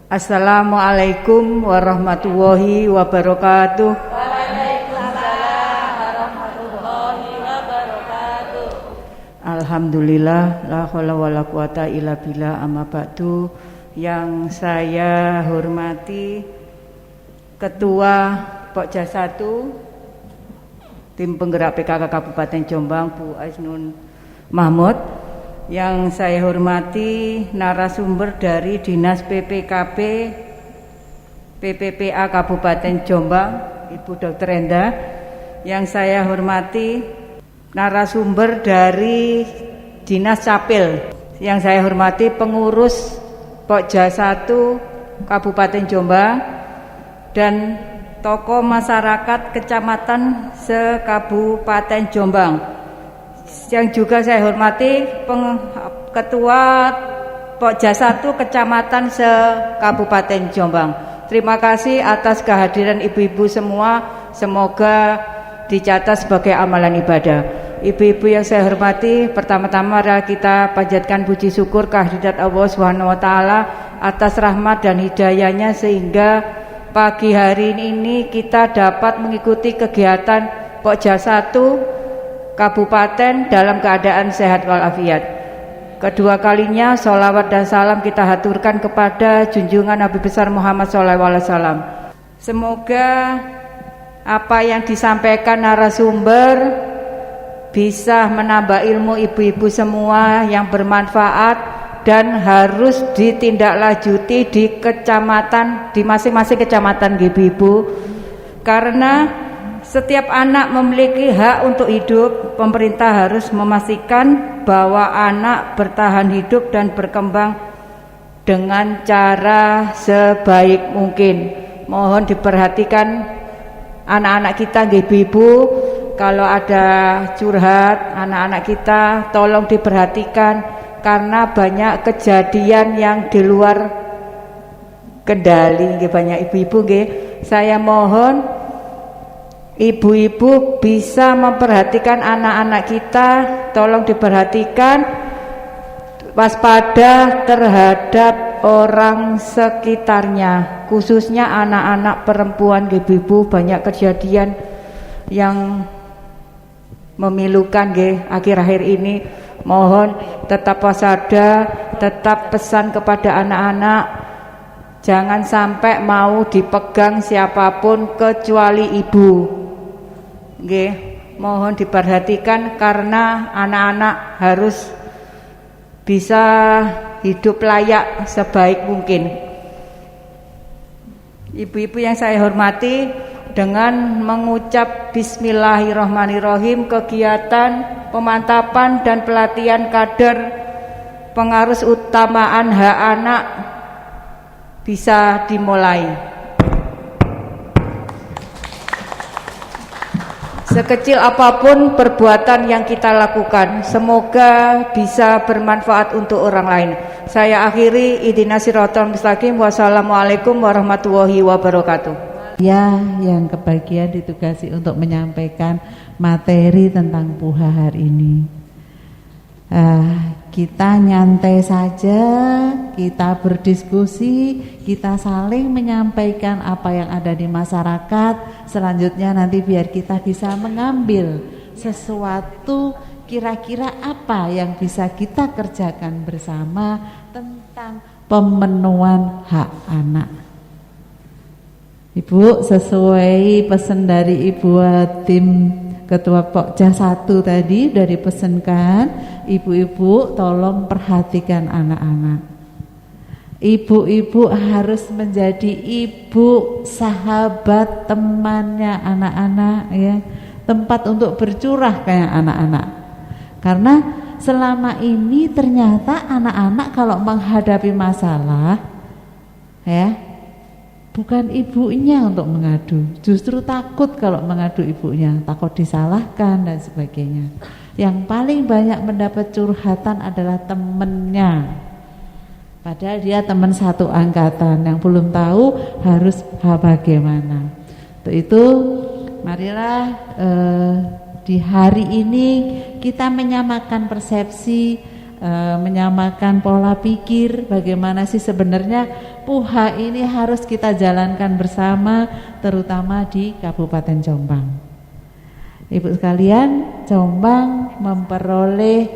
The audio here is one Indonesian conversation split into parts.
Assalamualaikum warahmatullahi wabarakatuh. Waalaikumsalam warahmatullahi wabarakatuh. Alhamdulillah, la haula wala quwata illa billah, amma ba'du. Yang saya hormati Ketua Pokja 1 Tim Penggerak PKK Kabupaten Jombang, Bu Aisnun Mahmud. Yang saya hormati narasumber dari Dinas PPKP PPPA Kabupaten Jombang, Ibu Dr. Enda. Yang saya hormati narasumber dari Dinas Capil. Yang saya hormati pengurus Pokja 1 Kabupaten Jombang dan tokoh masyarakat kecamatan se-Kabupaten Jombang. Yang juga saya hormati Ketua Pokja 1 Kecamatan se-Kabupaten Jombang. Terima kasih atas kehadiran ibu-ibu semua. Semoga dicatat sebagai amalan ibadah. Ibu-ibu yang saya hormati, pertama-tama kita panjatkan puji syukur kehadirat Allah Subhanahu wa taala atas rahmat dan hidayahnya sehingga pagi hari ini kita dapat mengikuti kegiatan Pokja 1 Kabupaten dalam keadaan sehat walafiat. Kedua kalinya sholawat dan salam kita haturkan kepada junjungan Nabi besar Muhammad SAW. Semoga apa yang disampaikan narasumber bisa menambah ilmu ibu-ibu semua yang bermanfaat dan harus ditindaklanjuti di kecamatan, di masing-masing kecamatan ibu-ibu, karena setiap anak memiliki hak untuk hidup. Pemerintah harus memastikan bahwa anak bertahan hidup dan berkembang dengan cara sebaik mungkin. Mohon diperhatikan anak-anak kita, ibu-ibu. Kalau ada curhat anak-anak kita, tolong diperhatikan karena banyak kejadian yang di luar kendali. Banyak ibu-ibu, saya mohon ibu-ibu bisa memperhatikan anak-anak kita, tolong diperhatikan, waspada terhadap orang sekitarnya, khususnya anak-anak perempuan. Ibu-ibu, banyak kejadian yang memilukan akhir-akhir ini. Mohon tetap waspada, tetap pesan kepada anak-anak, jangan sampai mau dipegang siapapun kecuali ibu. Mohon diperhatikan karena anak-anak harus bisa hidup layak sebaik mungkin. Ibu-ibu yang saya hormati, dengan mengucap Bismillahirrahmanirrahim, kegiatan pemantapan dan pelatihan kader pengarus utamaan hak anak bisa dimulai. Sekecil apapun perbuatan yang kita lakukan, semoga bisa bermanfaat untuk orang lain. Saya akhiri, ihdinas siratal mustaqim. Wassalamualaikum warahmatullahi wabarakatuh. Ya, yang kebahagiaan ditugasi untuk menyampaikan materi tentang puha hari ini. Kita nyantai saja, kita berdiskusi, kita saling menyampaikan apa yang ada di masyarakat. Selanjutnya nanti biar kita bisa mengambil sesuatu, kira-kira apa yang bisa kita kerjakan bersama tentang pemenuhan hak anak. Ibu, sesuai pesan dari Ibu tim Ketua Pokja 1 tadi dari pesankan, ibu-ibu tolong perhatikan anak-anak. Ibu-ibu harus menjadi ibu, sahabat, temannya anak-anak, ya, tempat untuk bercurah kayak anak-anak. Karena selama ini ternyata anak-anak kalau menghadapi masalah, ya, bukan ibunya untuk mengadu, justru takut kalau mengadu ibunya, takut disalahkan dan sebagainya. Yang paling banyak mendapat curhatan adalah temennya, padahal dia teman satu angkatan yang belum tahu harus bagaimana. Untuk itu marilah di hari ini kita menyamakan persepsi, menyamakan pola pikir, bagaimana sih sebenarnya PUHA ini harus kita jalankan bersama, terutama di Kabupaten Jombang. Ibu sekalian, Jombang memperoleh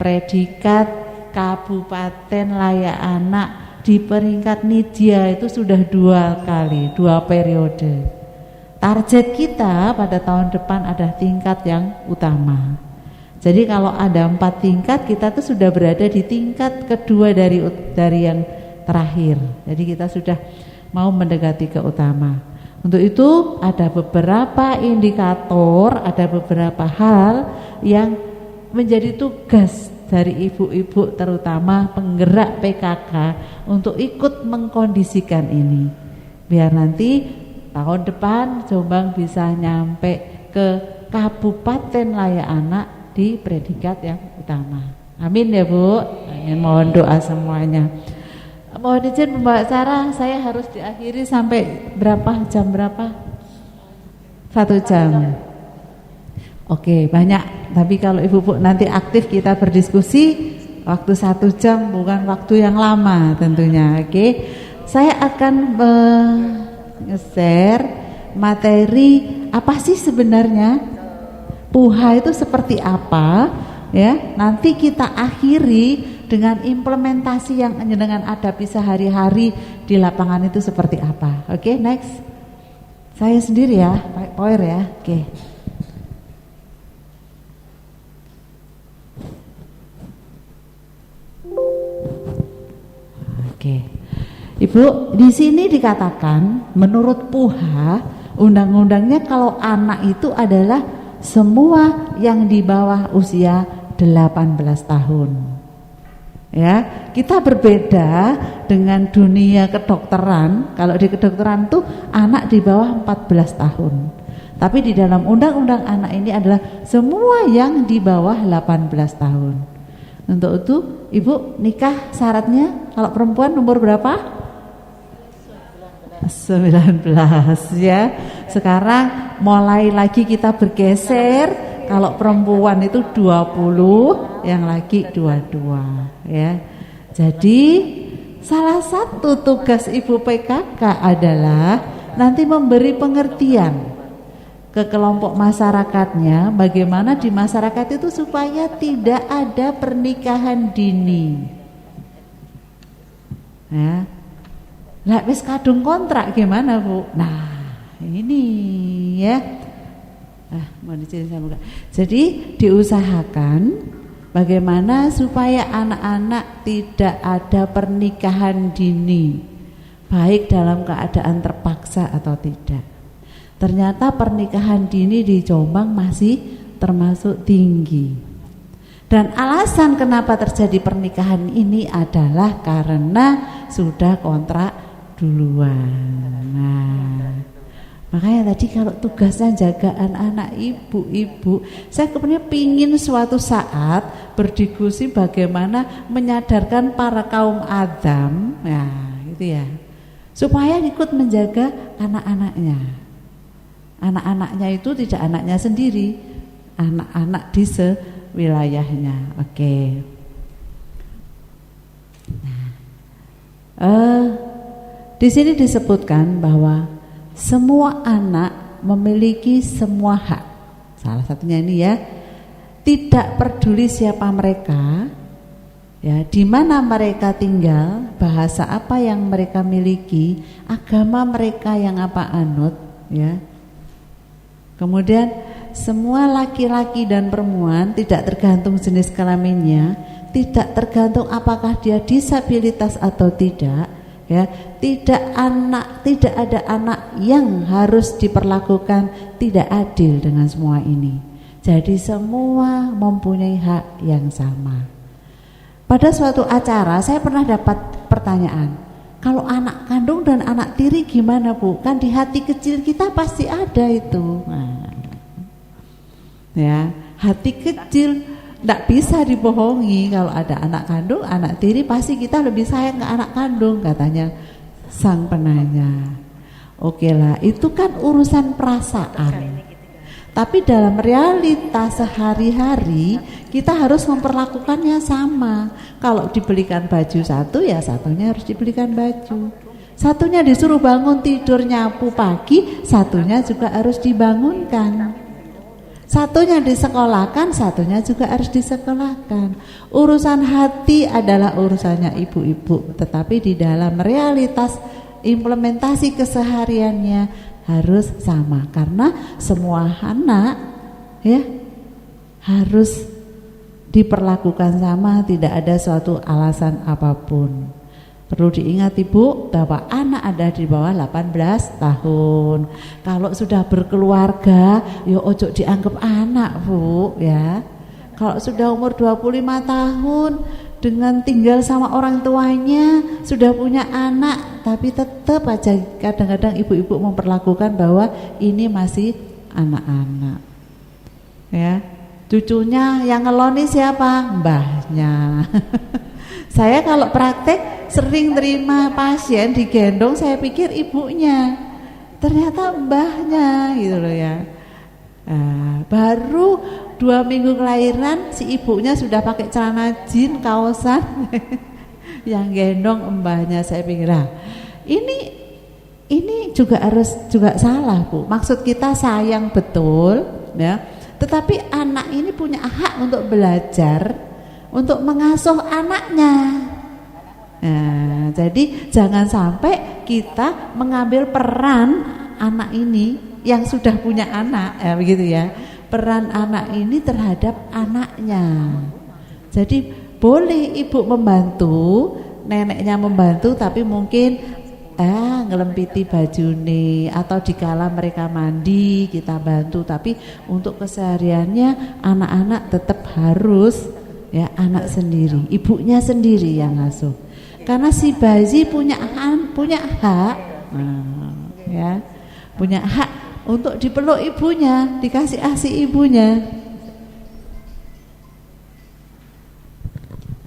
predikat Kabupaten Layak Anak di peringkat Nidya itu sudah 2 kali, 2 periode. Target kita pada tahun depan ada tingkat yang utama. Jadi kalau ada 4 tingkat, kita tuh sudah berada di tingkat kedua dari yang terakhir. Jadi kita sudah mau mendekati ke utama. Untuk itu ada beberapa indikator, ada beberapa hal yang menjadi tugas dari ibu-ibu terutama penggerak PKK untuk ikut mengkondisikan ini. Biar nanti tahun depan Jombang bisa nyampe ke Kabupaten Layak Anak di predikat yang utama. Amin ya Bu. Amin. Mohon doa semuanya. Mohon izin Mbak Sarah, saya harus diakhiri sampai berapa? Jam berapa? 1 jam. Oke, banyak. Tapi kalau Ibu-Bu nanti aktif kita berdiskusi, waktu 1 jam bukan waktu yang lama tentunya. Oke. Saya akan nge-share materi apa sih sebenarnya PUHA itu seperti apa, ya. Nanti kita akhiri dengan implementasi yang dengan hadapi sehari-hari di lapangan itu seperti apa. Oke, next. Saya sendiri ya, Pak Power ya. Oke. Oke. Ibu, di sini dikatakan menurut PUHA, undang-undangnya kalau anak itu adalah semua yang di bawah usia 18 tahun. Ya, kita berbeda dengan dunia kedokteran. Kalau di kedokteran tuh anak di bawah 14 tahun. Tapi di dalam undang-undang anak ini adalah semua yang di bawah 18 tahun. Untuk itu, Ibu nikah syaratnya kalau perempuan umur berapa? 19 ya. Sekarang mulai lagi kita bergeser, kalau perempuan itu 20, yang laki 22 ya. Jadi salah satu tugas Ibu PKK adalah nanti memberi pengertian ke kelompok masyarakatnya, bagaimana di masyarakat itu supaya tidak ada pernikahan dini. Ya. Lah wis kadung kontrak gimana Bu? Nah ini ya. Mohon izin saya buka. Jadi diusahakan bagaimana supaya anak-anak tidak ada pernikahan dini, baik dalam keadaan terpaksa atau tidak. Ternyata pernikahan dini di Jombang masih termasuk tinggi. Dan alasan kenapa terjadi pernikahan ini adalah karena sudah kontrak duluan. Nah, makanya tadi kalau tugasnya jaga anak-anak ibu-ibu, saya kemudian pingin suatu saat berdiskusi bagaimana menyadarkan para kaum Adam, ya, gitu ya, supaya ikut menjaga anak-anaknya. Anak-anaknya itu tidak anaknya sendiri, anak-anak di sewilayahnya. Oke. Di sini disebutkan bahwa semua anak memiliki semua hak. Salah satunya ini ya, tidak peduli siapa mereka, ya, di mana mereka tinggal, bahasa apa yang mereka miliki, agama mereka yang apa anut, ya. Kemudian semua laki-laki dan perempuan tidak tergantung jenis kelaminnya, tidak tergantung apakah dia disabilitas atau tidak, ya, tidak ada anak yang harus diperlakukan tidak adil dengan semua ini. Jadi semua mempunyai hak yang sama. Pada suatu acara saya pernah dapat pertanyaan, kalau anak kandung dan anak tiri gimana Bu? Kan di hati kecil kita pasti ada itu. Nah, ya, hati kecil tidak bisa dibohongi. Kalau ada anak kandung, anak tiri, pasti kita lebih sayang ke anak kandung, katanya sang penanya. Oke lah, itu kan urusan perasaan. Tapi dalam realitas sehari-hari kita harus memperlakukannya sama. Kalau dibelikan baju satu, ya satunya harus dibelikan baju. Satunya disuruh bangun tidur nyapu pagi, satunya juga harus dibangunkan. Satunya disekolahkan, satunya juga harus disekolahkan. Urusan hati adalah urusannya ibu-ibu, tetapi di dalam realitas implementasi kesehariannya harus sama, karena semua anak ya harus diperlakukan sama, tidak ada suatu alasan apapun. Perlu diingat Ibu bahwa anak ada di bawah 18 tahun. Kalau sudah berkeluarga, ya ojo dianggap anak, Bu, ya. Kalau sudah umur 25 tahun dengan tinggal sama orang tuanya, sudah punya anak, tapi tetap aja kadang-kadang ibu-ibu memperlakukan bahwa ini masih anak-anak. Ya. Cucunya yang ngeloni siapa? Mbahnya. Saya kalau praktek sering terima pasien digendong, saya pikir ibunya, ternyata mbahnya gitu loh ya. Baru 2 minggu kelahiran si ibunya sudah pakai celana jin, kaosan, yang gendong mbahnya. Saya pikir ini juga salah, Bu. Maksud kita sayang betul ya, tetapi anak ini punya hak untuk belajar, untuk mengasuh anaknya. Nah, jadi jangan sampai kita mengambil peran anak ini yang sudah punya anak, begitu ya. Peran anak ini terhadap anaknya. Jadi boleh ibu membantu, neneknya membantu, tapi mungkin ngelempiti baju nih, atau dikala mereka mandi kita bantu. Tapi untuk kesehariannya anak-anak tetap harus ya anak sendiri, ibunya sendiri yang ngasuh. Karena si bayi punya hak, ya punya hak untuk dipeluk ibunya, dikasih asi ibunya.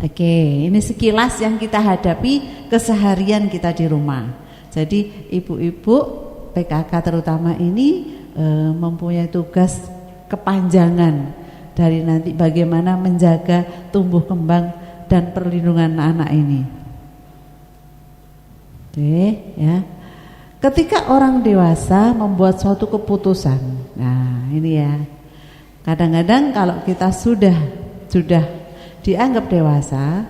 Oke, ini sekilas yang kita hadapi keseharian kita di rumah. Jadi ibu-ibu PKK terutama ini mempunyai tugas kepanjangan dari nanti bagaimana menjaga tumbuh kembang dan perlindungan anak ini. Oke, ya. Ketika orang dewasa membuat suatu keputusan, nah ini ya, kadang-kadang kalau kita sudah dianggap dewasa,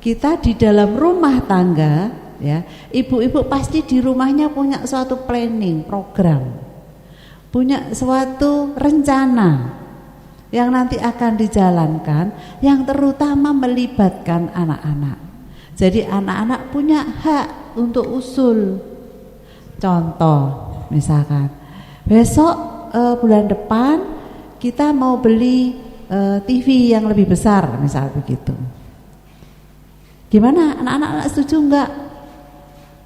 kita di dalam rumah tangga, ya, ibu-ibu pasti di rumahnya punya suatu planning, program, punya suatu rencana yang nanti akan dijalankan, yang terutama melibatkan anak-anak. Jadi anak-anak punya hak untuk usul. Contoh, misalkan besok bulan depan kita mau beli TV yang lebih besar, misal begitu. Gimana, anak-anak setuju enggak?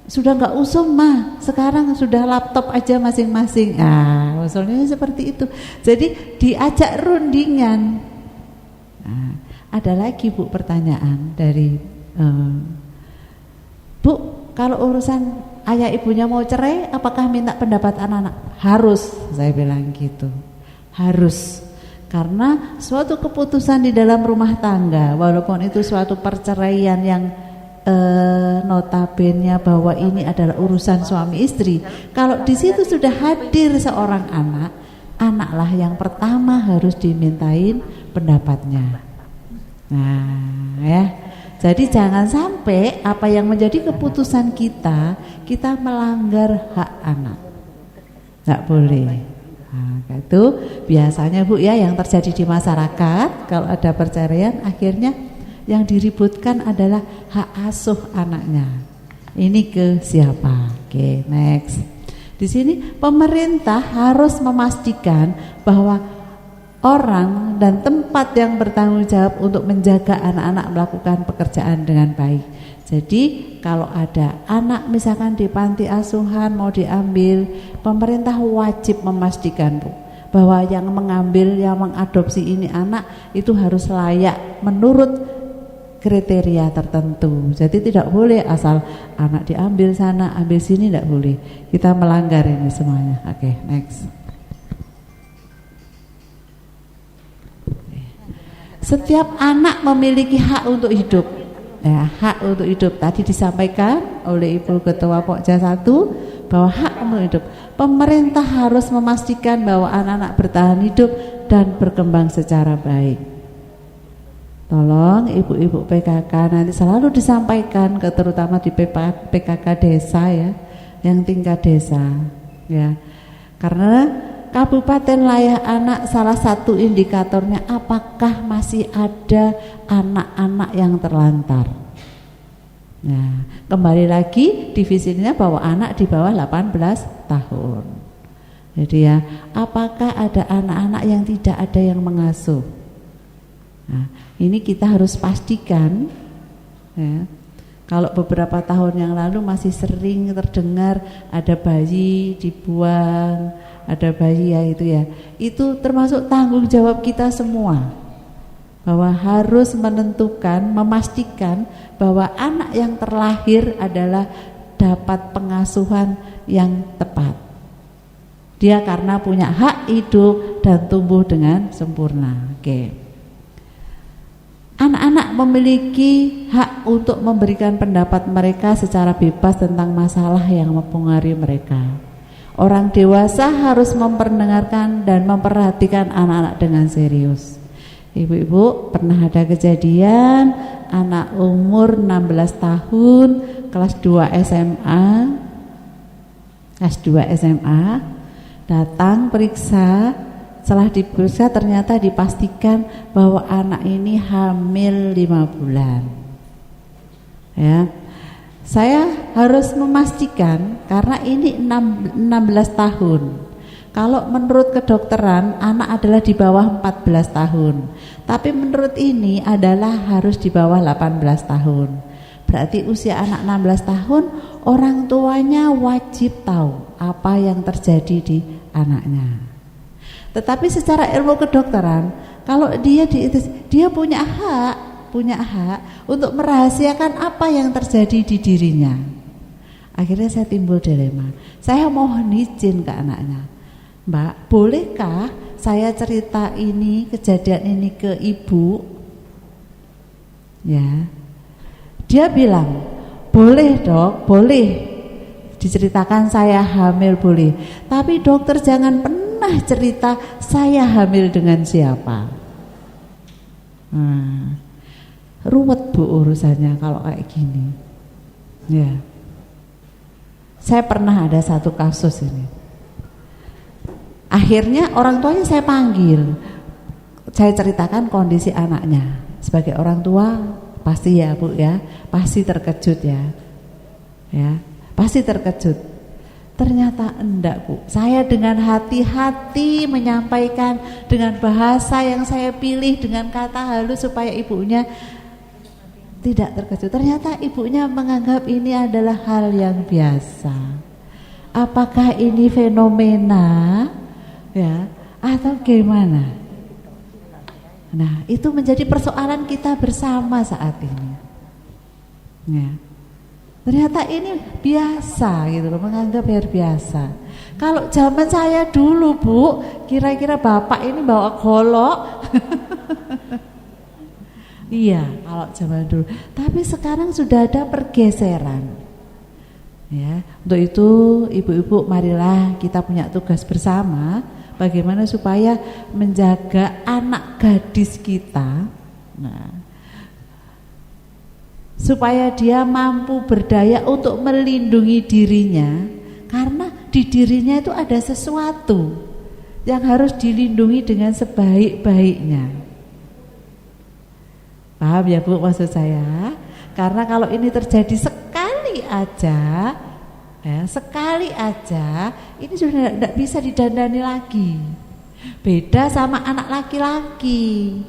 Sudah enggak usum mah, sekarang sudah laptop aja masing-masing. Usulnya seperti itu. Jadi diajak rundingan. Nah, ada lagi Bu pertanyaan dari Bu, kalau urusan ayah ibunya mau cerai, apakah minta pendapat anak-anak? Harus, saya bilang gitu. Harus. Karena suatu keputusan di dalam rumah tangga, walaupun itu suatu perceraian yang notabene bahwa ini adalah urusan suami istri, kalau di situ sudah hadir seorang anak, anaklah yang pertama harus dimintain pendapatnya. Nah, ya. Jadi jangan sampai apa yang menjadi keputusan kita melanggar hak anak. Enggak boleh. Nah, itu biasanya Bu ya yang terjadi di masyarakat, kalau ada perceraian akhirnya yang diributkan adalah hak asuh anaknya. Ini ke siapa? Oke, next. Di sini pemerintah harus memastikan bahwa orang dan tempat yang bertanggung jawab untuk menjaga anak-anak melakukan pekerjaan dengan baik. Jadi kalau ada anak misalkan di panti asuhan mau diambil, pemerintah wajib memastikan Bu, bahwa yang mengambil, yang mengadopsi ini anak itu harus layak menurut kriteria tertentu. Jadi tidak boleh asal anak diambil sana, ambil sini, tidak boleh. Kita melanggar ini semuanya. Oke, next. Setiap anak memiliki hak untuk hidup. Ya, hak untuk hidup tadi disampaikan oleh Ibu Ketua Pokja 1 bahwa hak untuk hidup. Pemerintah harus memastikan bahwa anak-anak bertahan hidup dan berkembang secara baik. Tolong ibu-ibu PKK nanti selalu disampaikan terutama di PKK desa ya, yang tingkat desa ya. Karena Kabupaten Layak Anak salah satu indikatornya apakah masih ada anak-anak yang terlantar. Nah, kembali lagi divisinya bahwa anak di bawah 18 tahun. Jadi ya, apakah ada anak-anak yang tidak ada yang mengasuh? Nah, ini kita harus pastikan ya. Kalau beberapa tahun yang lalu masih sering terdengar ada bayi dibuang, ada bayi ya itu ya. Itu termasuk tanggung jawab kita semua. Bahwa harus menentukan, memastikan bahwa anak yang terlahir adalah dapat pengasuhan yang tepat. Dia karena punya hak hidup dan tumbuh dengan sempurna. Oke. Anak-anak memiliki hak untuk memberikan pendapat mereka secara bebas tentang masalah yang mempengaruhi mereka. Orang dewasa harus memperdengarkan dan memperhatikan anak-anak dengan serius. Ibu-ibu, pernah ada kejadian anak umur 16 tahun kelas 2 SMA datang periksa. Setelah diperiksa ternyata dipastikan bahwa anak ini hamil 5 bulan. Ya. Saya harus memastikan karena ini 16 tahun. Kalau menurut kedokteran anak adalah di bawah 14 tahun. Tapi menurut ini adalah harus di bawah 18 tahun. Berarti usia anak 16 tahun orang tuanya wajib tahu apa yang terjadi di anaknya. Tetapi secara ilmu kedokteran, kalau dia punya hak untuk merahasiakan apa yang terjadi di dirinya. Akhirnya saya timbul dilema. Saya mohon izin ke anaknya, Mbak, bolehkah saya cerita ini, kejadian ini ke ibu? Ya, dia bilang, boleh dok, boleh diceritakan saya hamil boleh. Tapi dokter jangan pernah cerita saya hamil dengan siapa. Ruwet bu urusannya kalau kayak gini. Ya, saya pernah ada satu kasus ini. Akhirnya orang tuanya saya panggil, saya ceritakan kondisi anaknya. Sebagai orang tua pasti ya bu ya, pasti terkejut ya, pasti terkejut. Ternyata enggak bu, saya dengan hati-hati menyampaikan dengan bahasa yang saya pilih, dengan kata halus supaya ibunya tidak terkejut. Ternyata ibunya menganggap ini adalah hal yang biasa. Apakah ini fenomena ya atau gimana? Nah, itu menjadi persoalan kita bersama saat ini. Ya. Ternyata ini biasa gitu loh, menganggap biasa. Kalau zaman saya dulu bu, kira-kira bapak ini bawa golok. Iya, kalau zaman dulu. Tapi sekarang sudah ada pergeseran. Ya, untuk itu ibu-ibu marilah kita punya tugas bersama, bagaimana supaya menjaga anak gadis kita. Nah, supaya dia mampu berdaya untuk melindungi dirinya, karena di dirinya itu ada sesuatu yang harus dilindungi dengan sebaik-baiknya. Paham ya bu maksud saya? Karena kalau ini terjadi sekali aja, ini sudah tidak bisa didandani lagi. Beda sama anak laki-laki.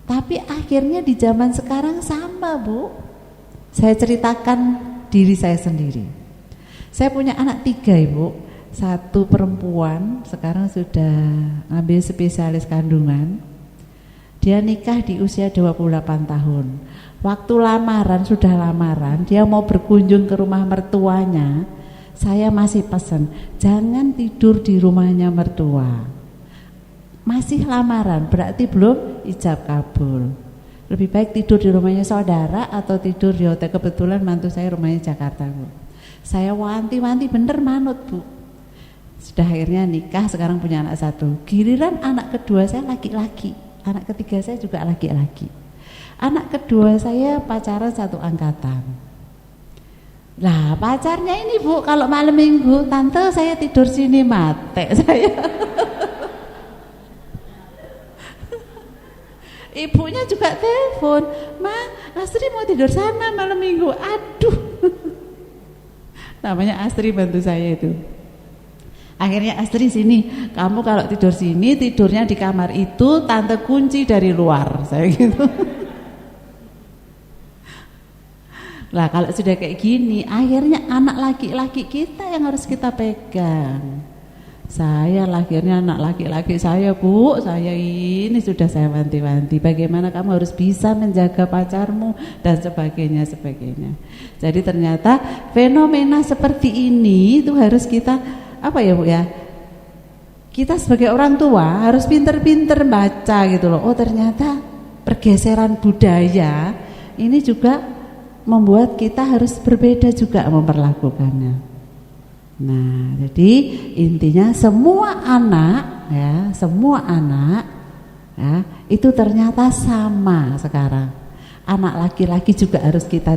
Tapi akhirnya di zaman sekarang sama bu. Saya ceritakan diri saya sendiri. Saya punya anak 3 ibu. 1 perempuan, sekarang sudah ambil spesialis kandungan. Dia nikah di usia 28 tahun. Waktu sudah lamaran, dia mau berkunjung ke rumah mertuanya. Saya masih pesan, jangan tidur di rumahnya mertua. masih lamaran, berarti belum ijab kabul. Lebih baik tidur di rumahnya saudara atau tidur di hotel. Kebetulan mantu saya rumahnya Jakarta, Bu. Saya wanti-wanti bener manut, Bu. Sudah akhirnya nikah, sekarang punya anak 1. Giliran anak kedua saya laki-laki, anak ketiga saya juga laki-laki. Anak kedua saya pacaran 1 angkatan. Lah pacarnya ini, Bu, kalau malam minggu, tante saya tidur sini, mate saya. Ibunya juga telepon, Ma, Astri mau tidur sana malam minggu. Aduh. Namanya Astri bantu saya itu. Akhirnya Astri sini, kamu kalau tidur sini tidurnya di kamar itu, tante kunci dari luar, saya gitu. Lah kalau sudah kayak gini, akhirnya anak laki-laki kita yang harus kita pegang. Saya lahirnya anak laki-laki saya, Bu, saya ini sudah saya wanti-wanti bagaimana kamu harus bisa menjaga pacarmu dan sebagainya. Jadi ternyata fenomena seperti ini itu harus kita apa ya, Bu ya? Kita sebagai orang tua harus pinter-pinter baca gitu loh. Oh, ternyata pergeseran budaya ini juga membuat kita harus berbeda juga memperlakukannya. Nah, jadi intinya semua anak ya, itu ternyata sama sekarang. Anak laki-laki juga harus kita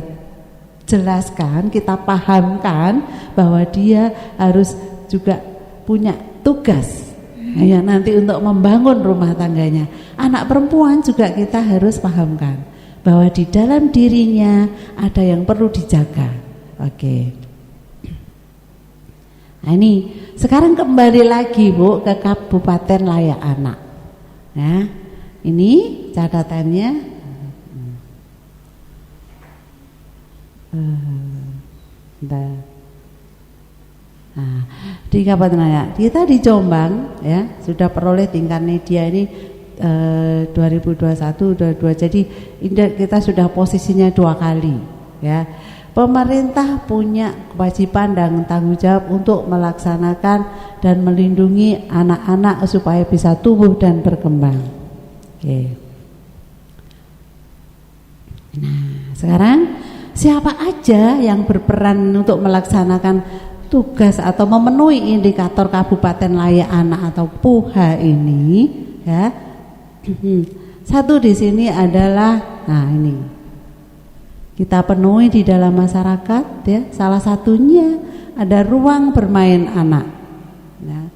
jelaskan, kita pahamkan bahwa dia harus juga punya tugas ya nanti untuk membangun rumah tangganya. Anak perempuan juga kita harus pahamkan bahwa di dalam dirinya ada yang perlu dijaga. Oke. Nah ini sekarang kembali lagi, Bu, ke Kabupaten Layak Anak. Nah ini catatannya. Nah, di Kabupaten Layak kita di Jombang ya sudah peroleh tingkat media ini 2021-22. Jadi kita sudah posisinya 2 kali ya. Pemerintah punya kewajiban dan tanggung jawab untuk melaksanakan dan melindungi anak-anak supaya bisa tumbuh dan berkembang. Oke. Nah, sekarang siapa aja yang berperan untuk melaksanakan tugas atau memenuhi indikator Kabupaten Layak Anak atau PUHA ini ya. Satu di sini adalah ini. Kita penuhi di dalam masyarakat ya. Salah satunya ada ruang bermain anak. Ya.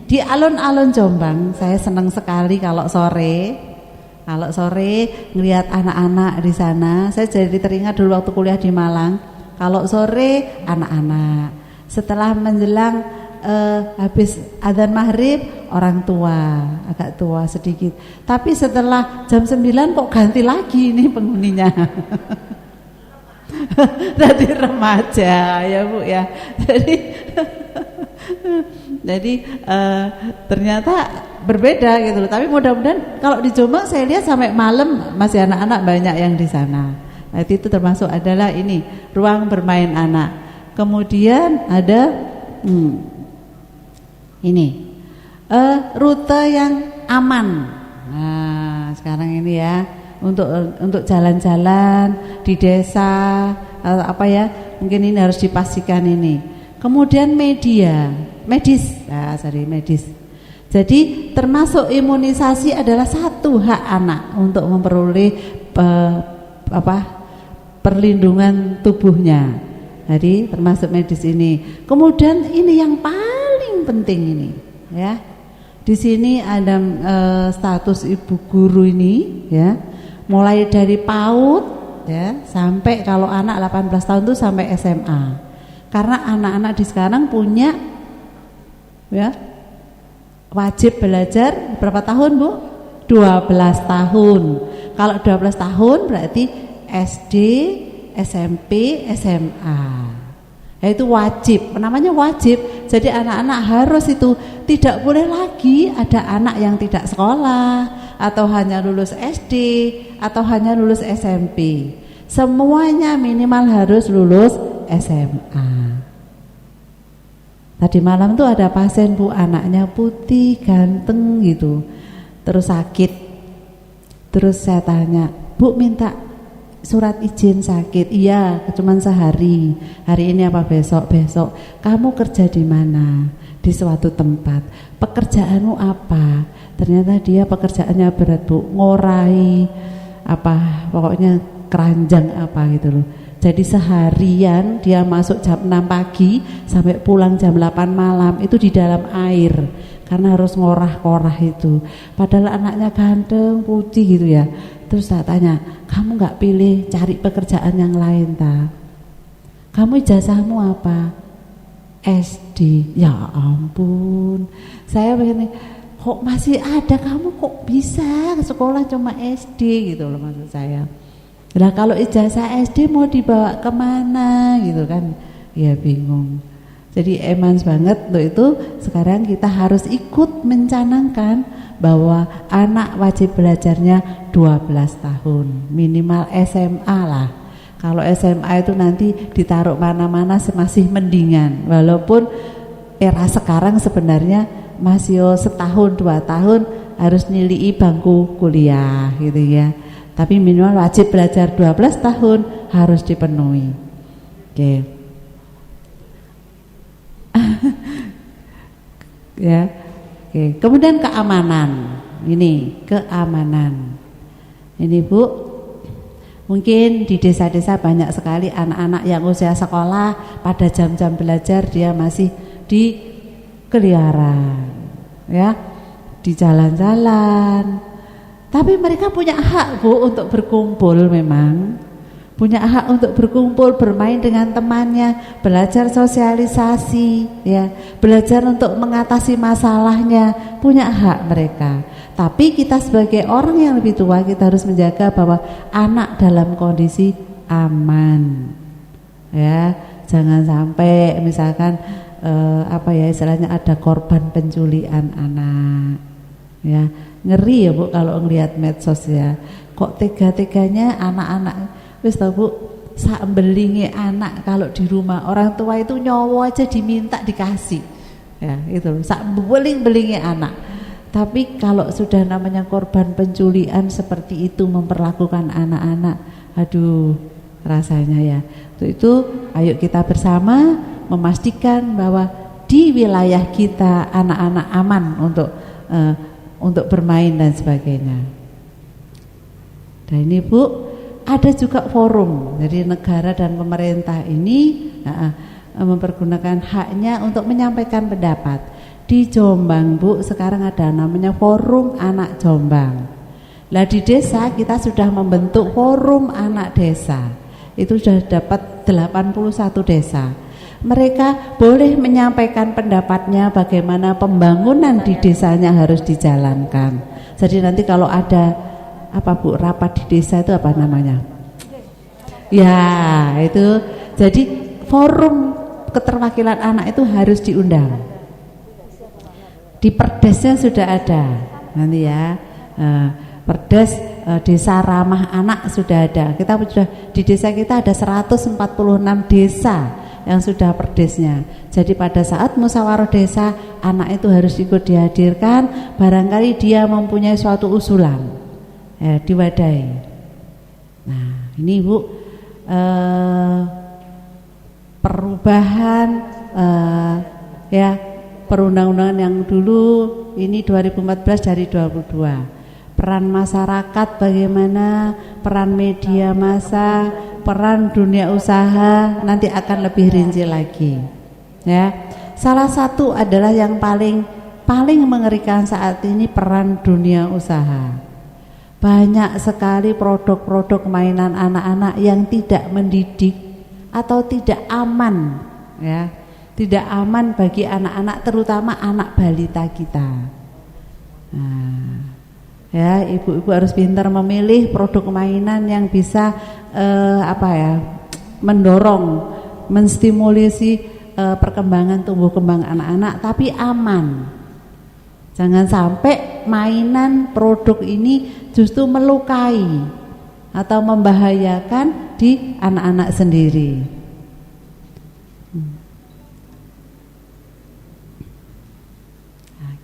Di alun-alun Jombang saya senang sekali kalau sore ngelihat anak-anak di sana. Saya jadi teringat dulu waktu kuliah di Malang. Kalau sore anak-anak, setelah menjelang habis adzan maghrib orang tua, agak tua sedikit. Tapi setelah jam 9 kok ganti lagi ini penghuninya. Jadi remaja ya, Bu ya. Jadi ternyata berbeda gitu loh. Tapi mudah-mudahan kalau di Jombang saya lihat sampai malam masih anak-anak banyak yang di sana. Nah, itu termasuk adalah ini ruang bermain anak. Kemudian ada ini rute yang aman. Nah, sekarang ini ya untuk jalan-jalan di desa apa ya, mungkin ini harus dipastikan ini. Kemudian medis. Jadi termasuk imunisasi adalah satu hak anak untuk memperoleh perlindungan tubuhnya. Jadi termasuk medis ini. Kemudian ini yang paling penting ini, ya. Di sini ada status ibu guru ini, ya. Mulai dari PAUD, ya, sampai kalau anak 18 tahun itu sampai SMA. Karena anak-anak di sekarang punya, ya, wajib belajar berapa tahun, Bu? 12 tahun. Kalau 12 tahun berarti SD, SMP, SMA. Ya, itu wajib, namanya wajib. Jadi anak-anak harus itu, tidak boleh lagi ada anak yang tidak sekolah atau hanya lulus SD atau hanya lulus SMP. Semuanya minimal harus lulus SMA. Tadi malam tuh ada pasien Bu, anaknya putih, ganteng gitu, terus sakit. Terus saya tanya, Bu minta surat izin sakit? Iya, cuman sehari. Hari ini apa besok? Besok. Kamu kerja di mana? Di suatu tempat. Pekerjaanmu apa? Ternyata dia pekerjaannya berat Bu, ngorai apa, pokoknya keranjang apa gitu loh. Jadi seharian dia masuk jam 6 pagi sampai pulang jam 8 malam itu di dalam air karena harus ngorah-korah itu. Padahal anaknya ganteng, putih gitu ya. Terus saya tanya, kamu gak pilih cari pekerjaan yang lain ta? Kamu ijazahmu apa? SD. Ya ampun, saya begini, kok masih ada, kamu kok bisa ke sekolah cuma SD gitu loh maksud saya. Lah kalau ijazah SD mau dibawa kemana gitu kan, ya bingung. Jadi emans banget loh itu. Sekarang kita harus ikut mencanangkan bahwa anak wajib belajarnya 12 tahun minimal SMA lah. Kalau SMA itu nanti ditaruh mana-mana masih mendingan. Walaupun era sekarang sebenarnya masih setahun 2 tahun harus nilai bangku kuliah gitu ya. Tapi minimal wajib belajar 12 tahun harus dipenuhi. Oke. Ya. Oke. Kemudian keamanan. Ini keamanan. Ini Bu, mungkin di desa-desa banyak sekali anak-anak yang usia sekolah pada jam-jam belajar dia masih di keliaran, ya, di jalan-jalan. Tapi mereka punya hak Bu untuk berkumpul, memang punya hak untuk berkumpul, bermain dengan temannya, belajar sosialisasi, ya, belajar untuk mengatasi masalahnya, punya hak mereka. Tapi kita sebagai orang yang lebih tua kita harus menjaga bahwa anak dalam kondisi aman, ya, jangan sampai misalkan apa ya istilahnya ada korban penculikan anak, ya. Ngeri ya Bu kalau ngelihat medsos ya. Kok tega-teganya anak-anak, wis tau Bu, sak belingi anak kalau di rumah orang tua itu nyowo aja diminta dikasih. Ya, itu sak beling-belingi anak. Tapi kalau sudah namanya korban penculikan seperti itu memperlakukan anak-anak, aduh rasanya ya. Itu ayo kita bersama memastikan bahwa di wilayah kita anak-anak aman untuk bermain dan sebagainya. Dan ini Bu, ada juga forum. Jadi negara dan pemerintah ini mempergunakan haknya untuk menyampaikan pendapat. Di Jombang Bu, sekarang ada namanya Forum Anak Jombang. Lah di desa kita sudah membentuk Forum Anak Desa. Itu sudah dapat 81 desa. Mereka boleh menyampaikan pendapatnya bagaimana pembangunan di desanya harus dijalankan. Jadi nanti kalau ada apa Bu, rapat di desa itu apa namanya? Ya, itu. Jadi forum keterwakilan anak itu harus diundang. Di perdesnya sudah ada. Nanti ya. Perdes desa ramah anak sudah ada. Kita sudah di desa kita ada 146 desa yang sudah perdesnya. Jadi pada saat musyawarah desa anak itu harus ikut dihadirkan, barangkali dia mempunyai suatu usulan, ya, diwadahi. Nah ini Bu, perubahan ya perundang-undangan yang dulu ini 2014 dari 22. Peran masyarakat bagaimana, peran media massa, peran dunia usaha nanti akan lebih rinci lagi. Ya, salah satu adalah yang paling mengerikan saat ini peran dunia usaha. Banyak sekali produk-produk mainan anak-anak yang tidak mendidik atau tidak aman, ya, tidak aman bagi anak-anak, terutama anak balita kita. Nah, ya, ibu-ibu harus pintar memilih produk mainan yang bisa mendorong, menstimulasi perkembangan tumbuh kembang anak-anak, tapi aman. Jangan sampai mainan produk ini justru melukai atau membahayakan di anak-anak sendiri.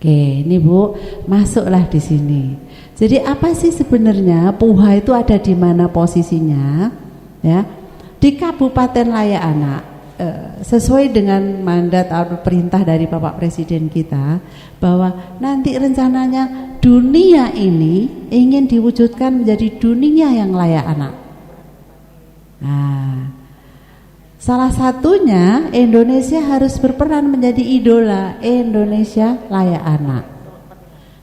Oke, ini Bu, masuklah di sini. Jadi apa sih sebenarnya Puha itu ada di mana posisinya? Ya, di Kabupaten Layak Anak, sesuai dengan mandat atau perintah dari Bapak Presiden kita, bahwa nanti rencananya dunia ini ingin diwujudkan menjadi dunia yang layak anak. Nah, salah satunya Indonesia harus berperan menjadi idola Indonesia layak anak.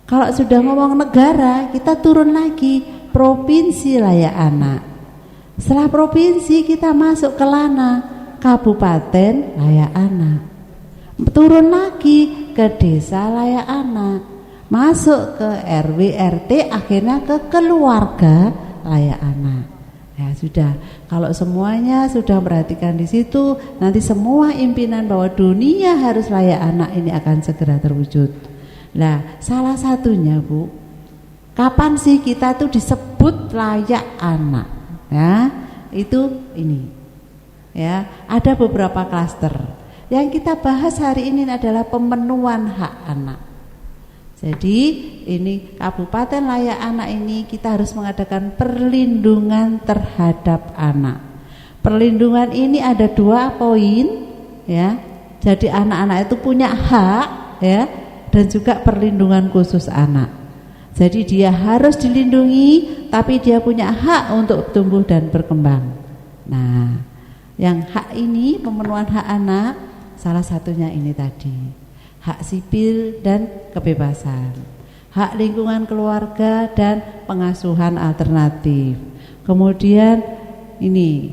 Kalau sudah ngomong negara, kita turun lagi provinsi layak anak. Setelah provinsi kita masuk ke Lana, kabupaten layak anak. Turun lagi ke desa layak anak. Masuk ke RW RT, akhirnya ke keluarga layak anak. Ya sudah, kalau semuanya sudah perhatikan di situ, nanti semua impinan bahwa dunia harus layak anak ini akan segera terwujud. Nah, salah satunya Bu, kapan sih kita tuh disebut layak anak? Ya, itu ini. Ya, ada beberapa klaster. Yang kita bahas hari ini adalah pemenuhan hak anak. Jadi ini Kabupaten Layak Anak ini kita harus mengadakan perlindungan terhadap anak. Perlindungan ini ada 2 poin, ya. Jadi anak-anak itu punya hak, ya, dan juga perlindungan khusus anak. Jadi dia harus dilindungi, tapi dia punya hak untuk tumbuh dan berkembang. Nah, yang hak ini pemenuhan hak anak, salah satunya ini tadi. Hak sipil dan kebebasan, hak lingkungan keluarga dan pengasuhan alternatif. Kemudian ini,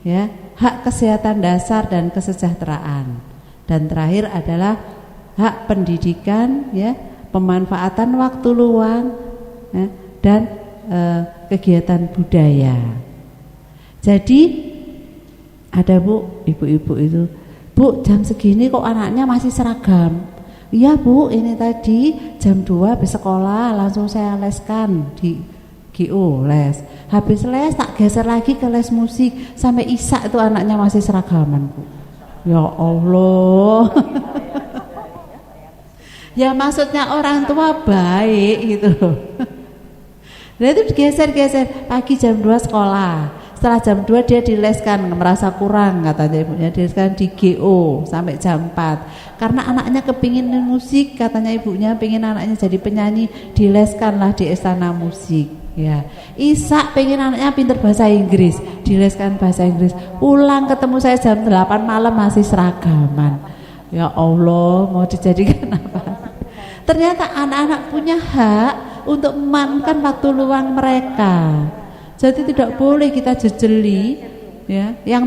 ya, hak kesehatan dasar dan kesejahteraan. Dan terakhir adalah hak pendidikan, ya, pemanfaatan waktu luang, ya, dan kegiatan budaya. Jadi ada Bu, ibu-ibu itu, Bu, jam segini kok anaknya masih seragam? Iya Bu, ini tadi jam 2 habis sekolah langsung saya leskan di GO les. Habis les tak geser lagi ke les musik, sampai isak itu anaknya masih seragaman Bu. Ya Allah. Ya maksudnya orang tua baik gitu. Nah itu digeser-geser, pagi jam 2 sekolah. Setelah jam 2 dia dileskan, merasa kurang katanya ibunya, dileskan di GO sampai jam 4. Karena anaknya kepingin musik, katanya ibunya pengen anaknya jadi penyanyi, dileskanlah di Istana Musik. Ya, Isak pengen anaknya pinter bahasa Inggris, dileskan bahasa Inggris. Pulang ketemu saya jam 8 malam masih seragaman. Ya Allah, mau dijadikan apa? Ternyata anak-anak punya hak untuk memanfaatkan waktu luang mereka. Jadi tidak boleh kita jejeli, ya. Yang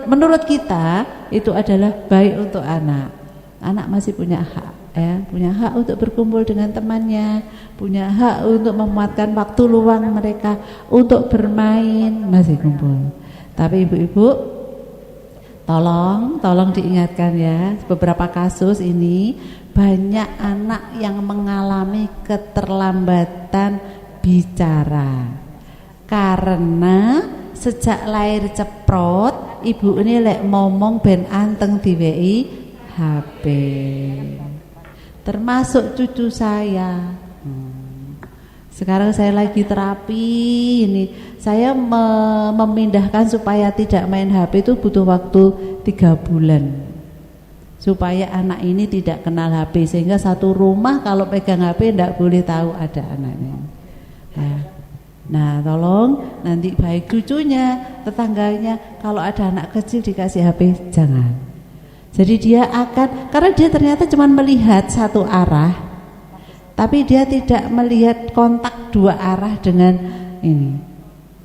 menurut kita itu adalah baik untuk anak. Anak masih punya hak, ya, punya hak untuk berkumpul dengan temannya, punya hak untuk memuatkan waktu luang mereka untuk bermain, masih kumpul. Tapi ibu-ibu, tolong diingatkan ya, beberapa kasus ini banyak anak yang mengalami keterlambatan bicara. Karena sejak lahir ceprot, ibu ini lek ngomong ben anteng diweki HP. Termasuk cucu saya. Sekarang saya lagi terapi ini. Saya memindahkan supaya tidak main HP itu butuh waktu 3 bulan. Supaya anak ini tidak kenal HP, sehingga satu rumah kalau pegang HP tidak boleh tahu ada anaknya. Nah, tolong nanti baik cucunya, tetangganya, kalau ada anak kecil dikasih HP jangan. Jadi dia akan, karena dia ternyata cuma melihat satu arah, tapi dia tidak melihat kontak 2 arah dengan ini.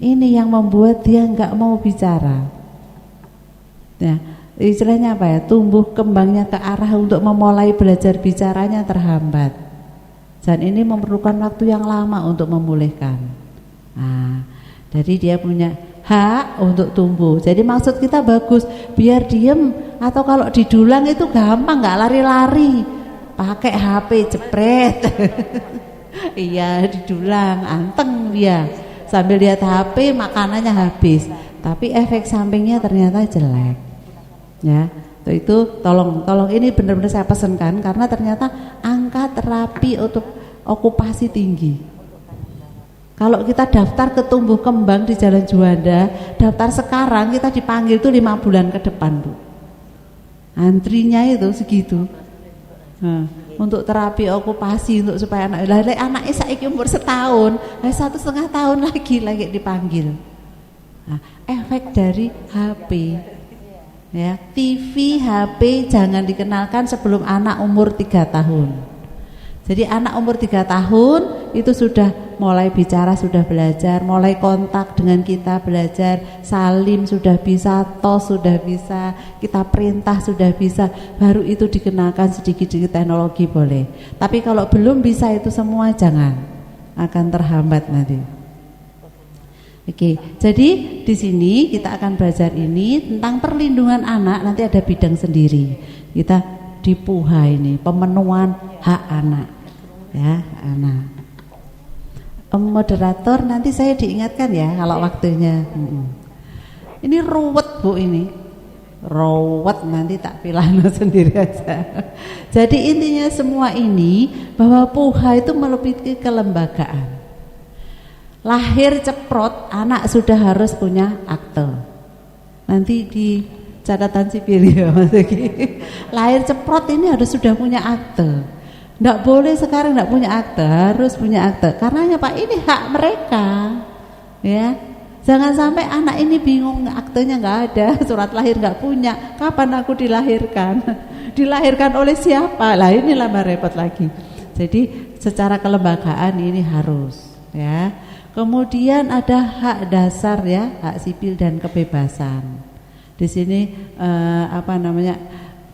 Ini yang membuat dia nggak mau bicara. Nah, istilahnya apa ya? Tumbuh kembangnya ke arah untuk memulai belajar bicaranya terhambat. Dan ini memerlukan waktu yang lama untuk memulihkan. Nah, jadi dia punya hak untuk tumbuh. Jadi maksud kita bagus, biar diem, atau kalau didulang itu gampang, nggak lari-lari, pakai HP jepret. Iya, didulang, anteng dia, sambil lihat HP makanannya habis, tapi efek sampingnya ternyata jelek. Ya, itu tolong ini benar-benar saya pesankan, karena ternyata angka angka terapi untuk okupasi tinggi. Kalau kita daftar ke tumbuh kembang di Jalan Juanda, daftar sekarang kita dipanggil itu 5 bulan ke depan, Bu. Antrinya itu segitu. Nah, untuk terapi okupasi untuk supaya anaknya saiki umur setahun, 1,5 tahun lagi dipanggil. Nah, efek dari HP, ya, TV, HP jangan dikenalkan sebelum anak umur 3 tahun. Jadi anak umur 3 tahun itu sudah mulai bicara, sudah belajar, mulai kontak dengan kita, belajar, salim sudah bisa, tos sudah bisa, kita perintah sudah bisa, baru itu dikenalkan sedikit-sedikit teknologi boleh. Tapi kalau belum bisa itu semua jangan, akan terhambat nanti. Oke, jadi di sini kita akan belajar ini tentang perlindungan anak, nanti ada bidang sendiri. Kita di PUHA ini, pemenuhan hak anak. Ya, anak. Moderator nanti saya diingatkan ya kalau waktunya. Ini ruwet, Bu, ini. Ruwet, nanti tak pilih sendiri aja. Jadi intinya semua ini bahwa PUHA itu melebihi kelembagaan. Lahir ceprot, anak sudah harus punya akte. Nanti di catatan sipil ya Mas Egi. Lahir ceprot ini harus sudah punya akte. Nggak boleh sekarang nggak punya akte, harus punya akte. Karena Pak ini hak mereka, ya. Jangan sampai anak ini bingung aktenya nggak ada, surat lahir nggak punya. Kapan aku dilahirkan? Dilahirkan oleh siapa? Lah inilah repot lagi. Jadi secara kelembagaan ini harus, ya. Kemudian ada hak dasar ya, hak sipil dan kebebasan. Di sini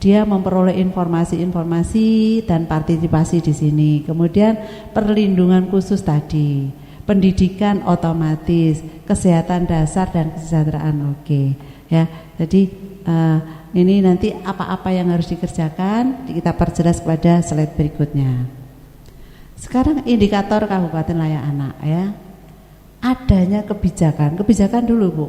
dia memperoleh informasi-informasi dan partisipasi di sini. Kemudian perlindungan khusus tadi, pendidikan otomatis, kesehatan dasar dan kesejahteraan oke. Ya, jadi ini nanti apa-apa yang harus dikerjakan kita perjelas pada slide berikutnya. Sekarang indikator Kabupaten Layak Anak ya. Adanya kebijakan dulu, Bu.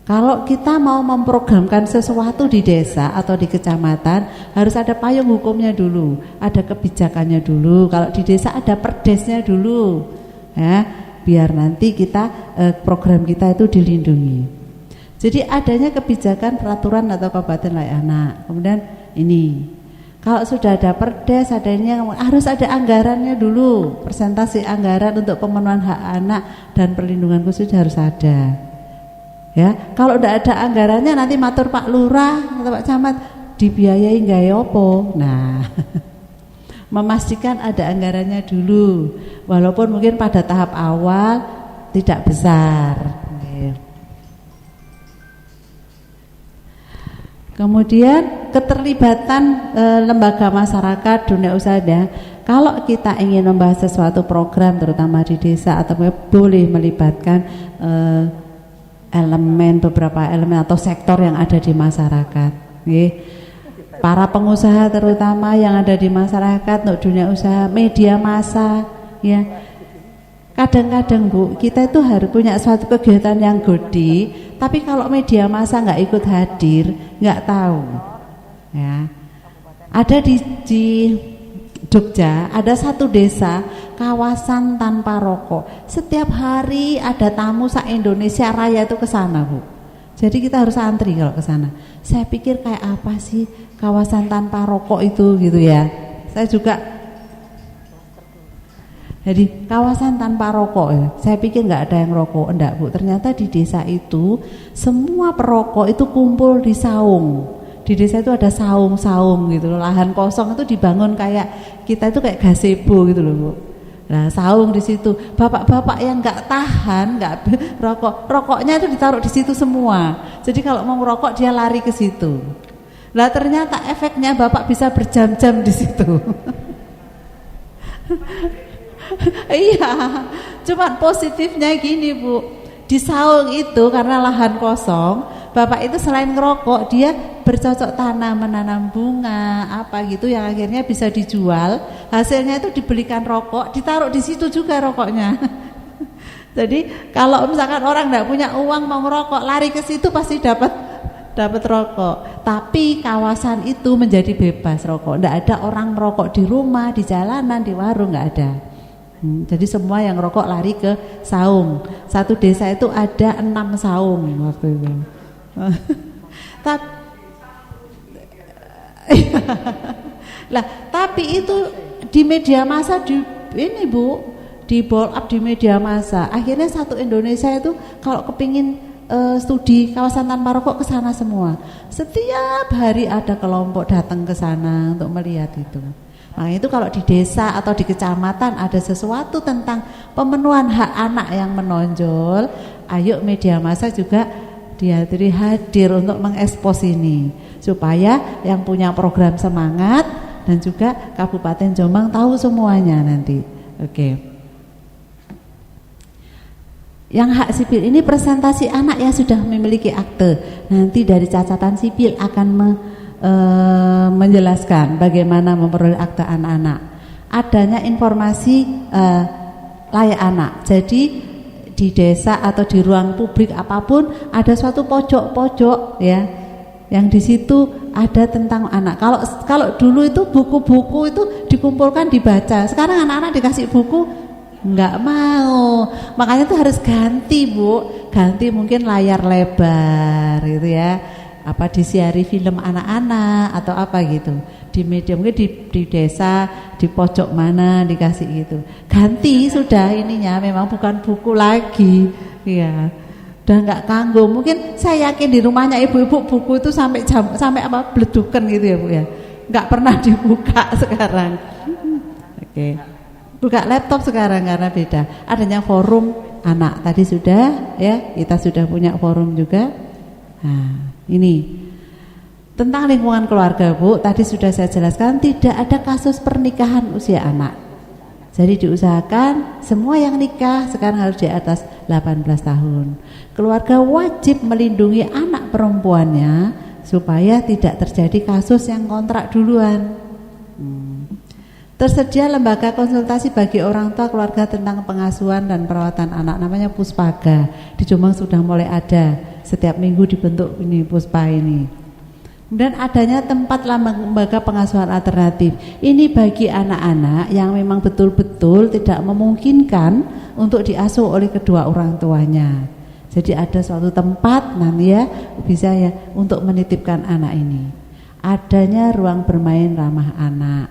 Kalau kita mau memprogramkan sesuatu di desa atau di kecamatan, harus ada payung hukumnya dulu, ada kebijakannya dulu. Kalau di desa ada perdesnya dulu, ya, biar nanti kita program kita itu dilindungi. Jadi adanya kebijakan peraturan atau Kabupaten Layak Anak. Kemudian ini, kalau sudah ada perdes, adanya harus ada anggarannya dulu, persentase anggaran untuk pemenuhan hak anak dan perlindungan khusus harus ada. Ya, kalau tidak ada anggarannya nanti matur Pak Lurah atau Pak Camat dibiayai nggak yopo. Nah, memastikan ada anggarannya dulu, walaupun mungkin pada tahap awal tidak besar. Kemudian keterlibatan lembaga masyarakat dunia usaha. Kalau kita ingin membahas sesuatu program terutama di desa atau boleh melibatkan beberapa elemen atau sektor yang ada di masyarakat. Para pengusaha terutama yang ada di masyarakat untuk dunia usaha, media massa, ya. Kadang-kadang Bu, kita itu harus punya suatu kegiatan yang gede, tapi kalau media massa nggak ikut hadir, nggak tahu. Ya. Ada di Jogja, ada satu desa kawasan tanpa rokok. Setiap hari ada tamu se-Indonesia Raya itu ke sana, Bu. Jadi kita harus antri kalau ke sana. Saya pikir kayak apa sih kawasan tanpa rokok itu gitu ya. Saya juga jadi kawasan tanpa rokok ya. Saya pikir nggak ada yang rokok, enggak Bu. Ternyata di desa itu semua perokok itu kumpul di saung. Di desa itu ada saung-saung gitu loh, lahan kosong itu dibangun kayak kita itu kayak gazebo gitu loh, Bu. Nah, saung di situ. Bapak-bapak yang nggak tahan, nggak rokoknya itu ditaruh di situ semua. Jadi kalau mau merokok dia lari ke situ. Lah ternyata efeknya bapak bisa berjam-jam di situ. Iya, cuman positifnya gini Bu. Di saung itu karena lahan kosong, bapak itu selain ngerokok dia bercocok tanam, menanam bunga apa gitu yang akhirnya bisa dijual. Hasilnya itu dibelikan rokok, ditaruh di situ juga rokoknya. Jadi kalau misalkan orang nggak punya uang mau ngerokok, lari ke situ pasti dapat rokok. tapi kawasan itu menjadi bebas rokok. Tidak ada orang merokok di rumah, di jalanan, di warung, nggak ada. Jadi semua yang rokok lari ke saung. Satu desa itu ada 6 saung waktu itu. Tapi itu di media massa ini Bu, di blow up di media massa. Akhirnya satu Indonesia itu kalau kepingin studi kawasan tanpa rokok ke sana semua. Setiap hari ada kelompok datang ke sana untuk melihat itu. Nah itu kalau di desa atau di kecamatan ada sesuatu tentang pemenuhan hak anak yang menonjol, ayo media massa juga hadir untuk mengekspos ini, supaya yang punya program semangat dan juga Kabupaten Jombang tahu semuanya nanti. Oke. Yang hak sipil ini presentasi anak yang sudah memiliki akte. Nanti dari catatan sipil akan menjelaskan bagaimana memperoleh akte anak-anak. Adanya informasi layak anak. Jadi di desa atau di ruang publik apapun ada suatu pojok-pojok ya, yang di situ ada tentang anak. Kalau dulu itu buku-buku itu dikumpulkan dibaca. Sekarang anak-anak dikasih buku nggak mau, makanya tuh harus ganti Bu, ganti mungkin layar lebar gitu ya, apa disiari film anak-anak atau apa gitu di media, mungkin di desa di pojok mana dikasih gitu, ganti sudah ininya, memang bukan buku lagi ya, udah nggak kanggo. Mungkin saya yakin di rumahnya ibu-ibu buku itu sampai apa bledukan gitu ya Bu ya, nggak pernah dibuka sekarang. Oke. Buka laptop sekarang karena beda. Adanya forum anak tadi sudah ya, kita sudah punya forum juga. Nah, ini tentang lingkungan keluarga Bu, tadi sudah saya jelaskan tidak ada kasus pernikahan usia anak. Jadi diusahakan semua yang nikah sekarang harus di atas 18 tahun. Keluarga wajib melindungi anak perempuannya supaya tidak terjadi kasus yang kontrak duluan. Tersedia lembaga konsultasi bagi orang tua keluarga tentang pengasuhan dan perawatan anak, namanya Puspaga. Di Jombang sudah mulai ada, setiap minggu dibentuk ini Puspa ini. Dan adanya tempat lembaga pengasuhan alternatif. Ini bagi anak-anak yang memang betul-betul tidak memungkinkan untuk diasuh oleh kedua orang tuanya. Jadi ada suatu tempat nanti ya bisa ya untuk menitipkan anak ini. Adanya ruang bermain ramah anak.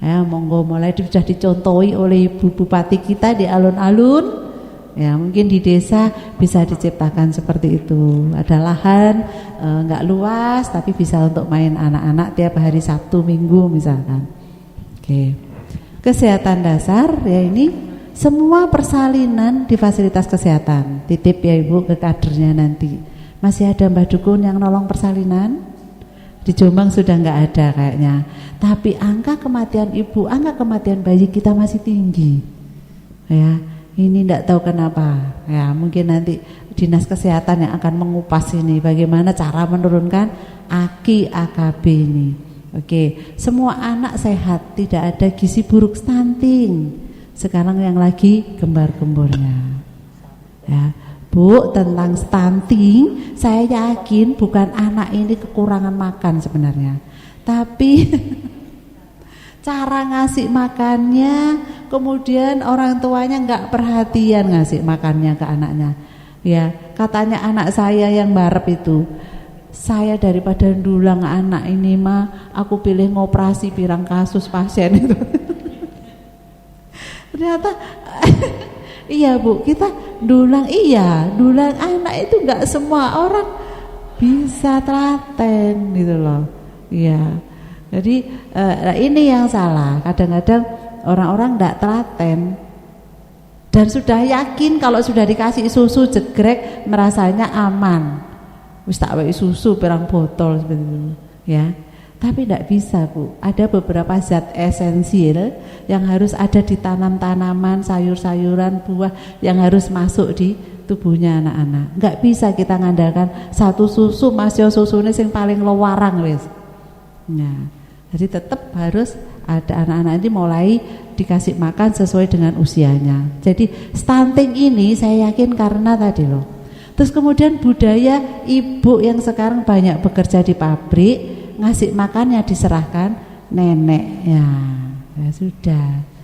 Ya, monggo mulai sudah dicontohi oleh Ibu Bupati kita di alun-alun. Ya, mungkin di desa bisa diciptakan seperti itu. Ada lahan enggak luas tapi bisa untuk main anak-anak tiap hari Sabtu Minggu misalkan. Oke. Kesehatan dasar ya ini semua persalinan di fasilitas kesehatan. Titip ya Ibu ke kadernya nanti. Masih ada Mbah Dukun yang nolong persalinan? Di Jombang sudah enggak ada kayaknya. Tapi angka kematian ibu, angka kematian bayi kita masih tinggi. Ya, ini enggak tahu kenapa. Ya, mungkin nanti Dinas Kesehatan yang akan mengupas ini bagaimana cara menurunkan AKI AKB ini. Oke, semua anak sehat, tidak ada gizi buruk, stunting. Sekarang yang lagi gembar-gembornya. Ya. Bu, tentang stunting, saya yakin bukan anak ini kekurangan makan sebenarnya, tapi cara ngasih makannya, kemudian orang tuanya nggak perhatian ngasih makannya ke anaknya. Ya, katanya anak saya yang barep itu, saya daripada ndulang anak ini mah, aku pilih ngoperasi pirang kasus pasien itu. Ternyata iya Bu, kita dulang anak itu nggak semua orang bisa telaten gitu loh. Iya, jadi ini yang salah. Kadang-kadang orang-orang nggak telaten dan sudah yakin kalau sudah dikasih susu jegrek merasanya aman. Wis tak wei susu pirang botol seperti itu, ya. Tapi tidak bisa Bu, ada beberapa zat esensial yang harus ada di tanaman, sayur-sayuran, buah yang harus masuk di tubuhnya anak-anak. Enggak bisa kita ngandalkan satu susu, Mas yo susune sing paling lowarang wis. Nah, jadi tetap harus ada anak-anak ini mulai dikasih makan sesuai dengan usianya. Jadi stunting ini saya yakin karena tadi loh, Terus kemudian budaya ibu yang sekarang banyak bekerja di pabrik, ngasih makannya diserahkan nenek. Ya sudah.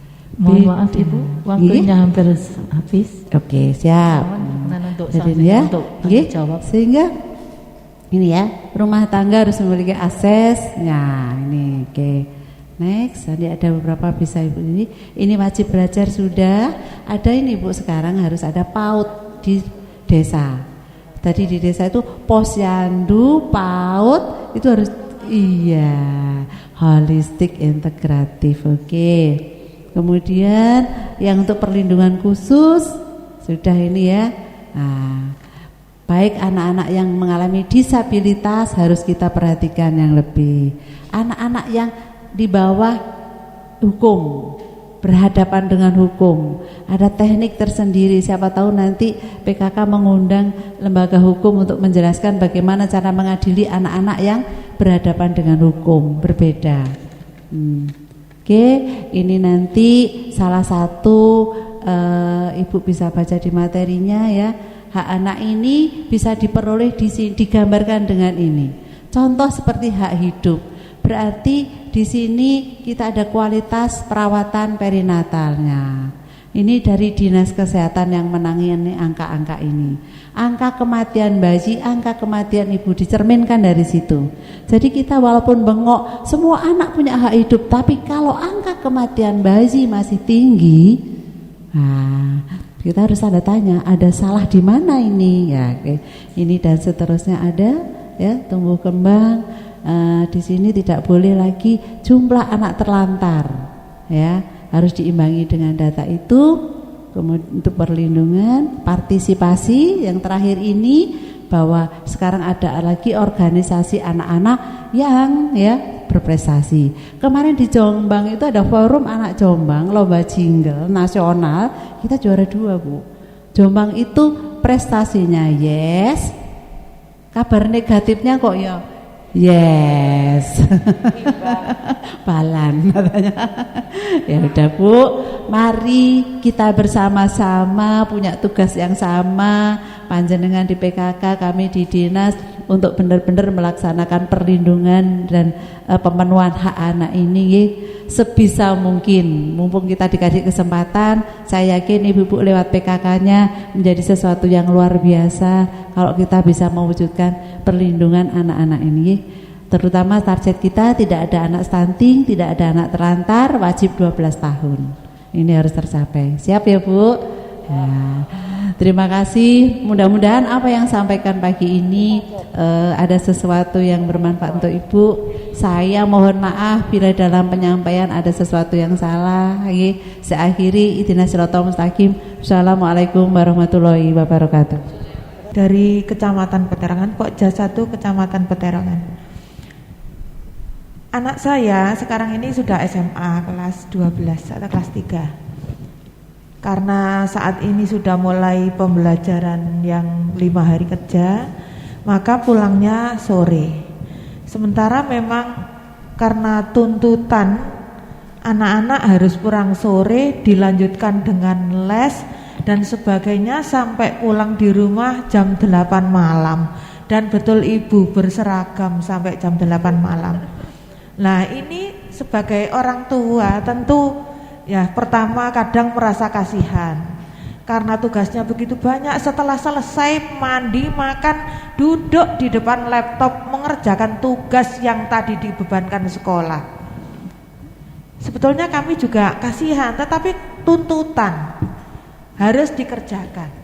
Mohon maaf Ibu, waktunya hampir habis. Oke, siap. Jadi ya, jawab. Sehingga ini ya, rumah tangga harus memiliki akses. Nah, ini oke. Next, nanti ada beberapa bisa Ibu ini. Ini wajib belajar sudah. Ada ini Bu, sekarang harus ada PAUD di desa. Tadi di desa itu posyandu, PAUD itu harus holistik integratif. Oke. Kemudian yang untuk perlindungan khusus sudah ini ya. Nah, baik anak-anak yang mengalami disabilitas harus kita perhatikan yang lebih. Anak-anak yang di bawah hukum, berhadapan dengan hukum, ada teknik tersendiri. Siapa tahu nanti PKK mengundang lembaga hukum untuk menjelaskan bagaimana cara mengadili anak-anak yang berhadapan dengan hukum berbeda. Oke, ini nanti salah satu Ibu bisa baca di materinya ya. Hak anak ini bisa diperoleh digambarkan dengan ini. Contoh seperti hak hidup. Berarti di sini kita ada kualitas perawatan perinatalnya. Ini dari Dinas Kesehatan yang menangani angka-angka ini. Angka kematian bayi, angka kematian ibu dicerminkan dari situ. Jadi kita walaupun bengok, semua anak punya hak hidup, tapi kalau angka kematian bayi masih tinggi, nah, kita harus ada tanya, ada salah di mana ini? Ya, oke. Ini dan seterusnya ada, ya, tumbuh kembang. Di sini tidak boleh lagi jumlah anak terlantar, ya. Harus diimbangi dengan data itu. Kemudian untuk perlindungan, partisipasi yang terakhir ini, bahwa sekarang ada lagi organisasi anak-anak yang ya berprestasi. Kemarin di Jombang itu ada forum anak Jombang, lomba jingle nasional, kita juara 2 Bu. Jombang itu prestasinya yes, kabar negatifnya kok ya yes. Balan katanya. Ya udah Bu, mari kita bersama-sama punya tugas yang sama. Panjenengan di PKK, kami di dinas, untuk benar-benar melaksanakan perlindungan dan pemenuhan hak anak ini sebisa mungkin. Mumpung kita dikasih kesempatan, saya yakin ibu-ibu lewat PKK-nya menjadi sesuatu yang luar biasa kalau kita bisa mewujudkan perlindungan anak-anak ini. Terutama target kita tidak ada anak stunting, tidak ada anak terlantar, wajib 12 tahun. Ini harus tercapai. Siap ya Bu? Ya. Terima kasih. Mudah-mudahan apa yang sampaikan pagi ini ada sesuatu yang bermanfaat untuk Ibu. Saya mohon maaf bila dalam penyampaian ada sesuatu yang salah. Saya akhiri, ihdinas siratal mustaqim. Assalamualaikum warahmatullahi wabarakatuh. Dari Kecamatan Peterangan, kok Jas 1 Kecamatan Peterangan. Anak saya sekarang ini sudah SMA kelas 12 atau kelas 3. Karena saat ini sudah mulai pembelajaran yang 5 hari kerja, maka pulangnya sore. Sementara memang karena tuntutan anak-anak harus pulang sore, dilanjutkan dengan les dan sebagainya sampai pulang di rumah jam 8 malam. Dan betul ibu berseragam sampai jam 8 malam. Nah, ini sebagai orang tua tentu ya pertama kadang merasa kasihan karena tugasnya begitu banyak. Setelah selesai mandi, makan, duduk di depan laptop mengerjakan tugas yang tadi dibebankan sekolah. Sebetulnya kami juga kasihan, tetapi tuntutan harus dikerjakan.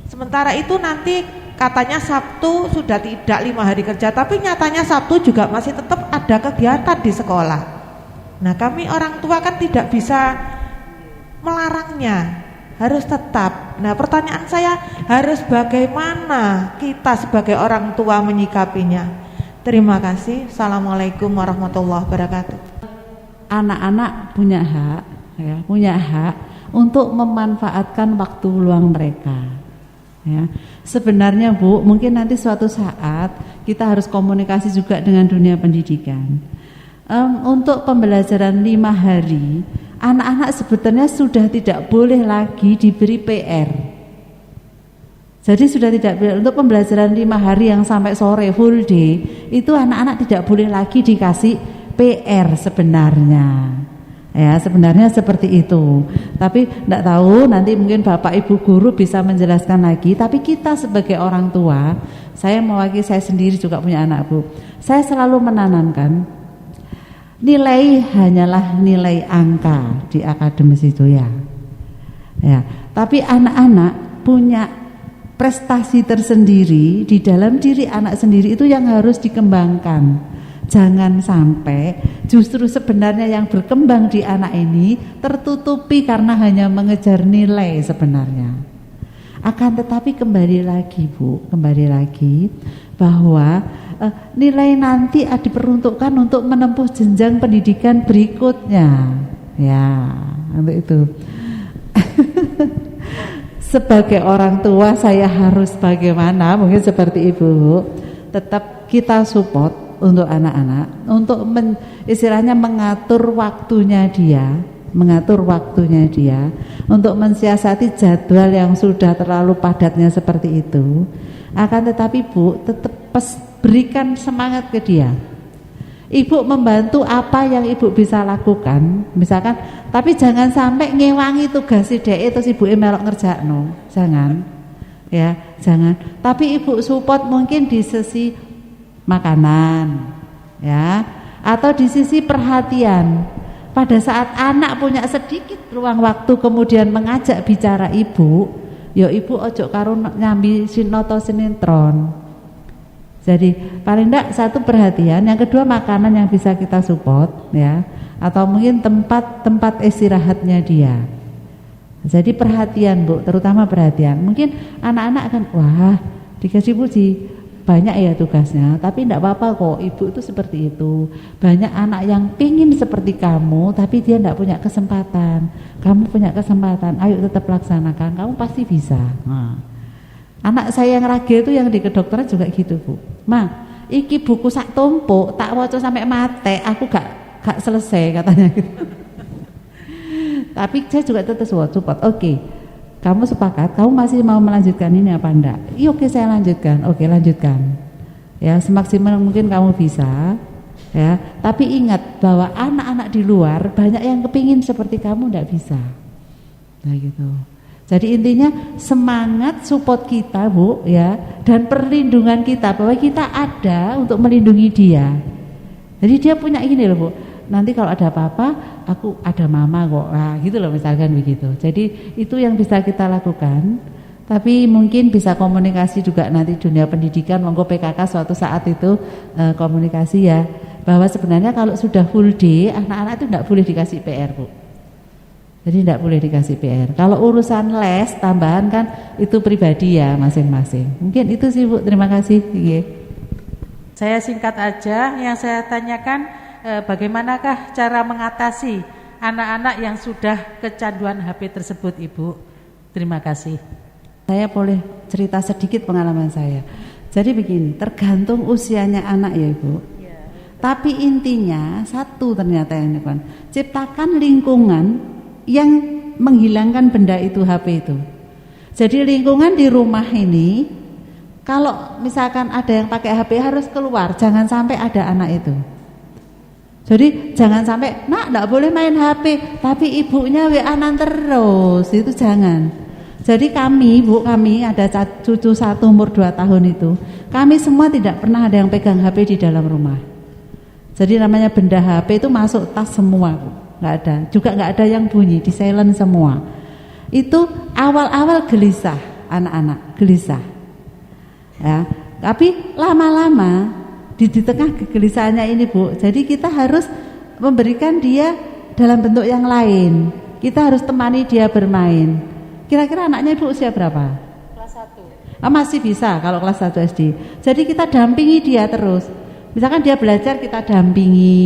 Sementara itu nanti katanya Sabtu sudah tidak 5 hari kerja, tapi nyatanya Sabtu juga masih tetap ada kegiatan di sekolah. Nah, kami orang tua kan tidak bisa melarangnya, harus tetap. Nah, pertanyaan saya, harus bagaimana kita sebagai orang tua menyikapinya? Terima kasih. Assalamualaikum warahmatullahi wabarakatuh. Anak-anak punya hak, ya, punya hak untuk memanfaatkan waktu luang mereka. Ya, sebenarnya Bu, mungkin nanti suatu saat kita harus komunikasi juga dengan dunia pendidikan. Untuk pembelajaran 5 hari, anak-anak sebetulnya sudah tidak boleh lagi diberi PR. Jadi sudah tidak boleh. Untuk pembelajaran 5 hari yang sampai sore full day, itu anak-anak tidak boleh lagi dikasih PR sebenarnya. Ya, sebenarnya seperti itu. Tapi tidak tahu, nanti mungkin Bapak Ibu guru bisa menjelaskan lagi. Tapi kita sebagai orang tua, saya mewakili saya sendiri juga punya anak, Bu. Saya selalu menanamkan nilai hanyalah nilai angka di akademis itu ya. Ya, tapi anak-anak punya prestasi tersendiri di dalam diri anak sendiri itu yang harus dikembangkan. Jangan sampai justru sebenarnya yang berkembang di anak ini tertutupi karena hanya mengejar nilai sebenarnya. Akan tetapi kembali lagi Bu, kembali lagi bahwa nilai nanti diperuntukkan untuk menempuh jenjang pendidikan berikutnya. Ya, untuk itu. Sebagai orang tua saya harus bagaimana, mungkin seperti Ibu, tetap kita support untuk anak-anak, untuk istilahnya mengatur waktunya dia, untuk mensiasati jadwal yang sudah terlalu padatnya seperti itu. Akan tetapi Bu, tetap berikan semangat ke dia. Ibu membantu apa yang ibu bisa lakukan, misalkan, tapi jangan sampai ngewangi tugas dhek terus ibu melok ngerjakno, jangan. Ya, jangan. Tapi ibu support mungkin di sisi makanan, ya, atau di sisi perhatian. Pada saat anak punya sedikit ruang waktu kemudian mengajak bicara ibu, ya ibu ojo karo nyambi sinoto sinetron. Jadi paling enggak satu perhatian, yang kedua makanan yang bisa kita support ya, atau mungkin tempat istirahatnya dia. Jadi perhatian Bu, terutama perhatian. Mungkin anak-anak akan wah dikasih puji banyak ya tugasnya, tapi enggak apa-apa kok, ibu itu seperti itu. Banyak anak yang pingin seperti kamu, tapi dia enggak punya kesempatan. Kamu punya kesempatan, ayo tetap laksanakan, kamu pasti bisa. Nah. Anak saya yang rage itu yang di kedokteran juga gitu Bu. Ma, iki buku sak tumpuk tak waca sampai mate, aku gak selesai katanya gitu. Tapi saya juga tetap support. Oke, kamu sepakat, kamu masih mau melanjutkan ini apa enggak? Iya oke saya lanjutkan. Oke lanjutkan. Ya semaksimal mungkin kamu bisa. Ya, tapi ingat bahwa anak-anak di luar banyak yang kepingin seperti kamu enggak bisa. Nah gitu. Jadi intinya semangat support kita Bu ya, dan perlindungan kita bahwa kita ada untuk melindungi dia. Jadi dia punya ini loh Bu, nanti kalau ada apa-apa aku ada mama kok, nah gitu loh misalkan begitu. Jadi itu yang bisa kita lakukan. Tapi mungkin bisa komunikasi juga nanti dunia pendidikan, monggo PKK suatu saat itu komunikasi ya, bahwa sebenarnya kalau sudah full day anak-anak itu tidak boleh dikasih PR Bu. Jadi tidak boleh dikasih PR. Kalau urusan les tambahan kan itu pribadi ya masing-masing. Mungkin itu sih Bu, terima kasih. Saya singkat aja, yang saya tanyakan bagaimanakah cara mengatasi anak-anak yang sudah kecanduan HP tersebut Ibu? Terima kasih. Saya boleh cerita sedikit pengalaman saya. Jadi begini, tergantung usianya anak ya Ibu. Tapi intinya satu ternyata yang depan, ciptakan lingkungan yang menghilangkan benda itu, HP itu. Jadi lingkungan di rumah ini, kalau misalkan ada yang pakai HP harus keluar, jangan sampai ada anak itu. Jadi jangan sampai, nak enggak boleh main HP, tapi ibunya WA-an terus, itu jangan. Jadi kami, Bu, kami ada cucu 1 umur 2 tahun itu, kami semua tidak pernah ada yang pegang HP di dalam rumah. Jadi namanya benda HP itu masuk tas semua Bu. Nggak ada, juga nggak ada yang bunyi, di silent semua. Itu awal-awal gelisah, anak-anak gelisah. Ya, tapi lama-lama di tengah kegelisahannya ini Bu, jadi kita harus memberikan dia dalam bentuk yang lain. Kita harus temani dia bermain. Kira-kira anaknya Ibu usia berapa? Kelas 1. Masih bisa kalau kelas 1 SD. Jadi kita dampingi dia terus. Misalkan dia belajar kita dampingi,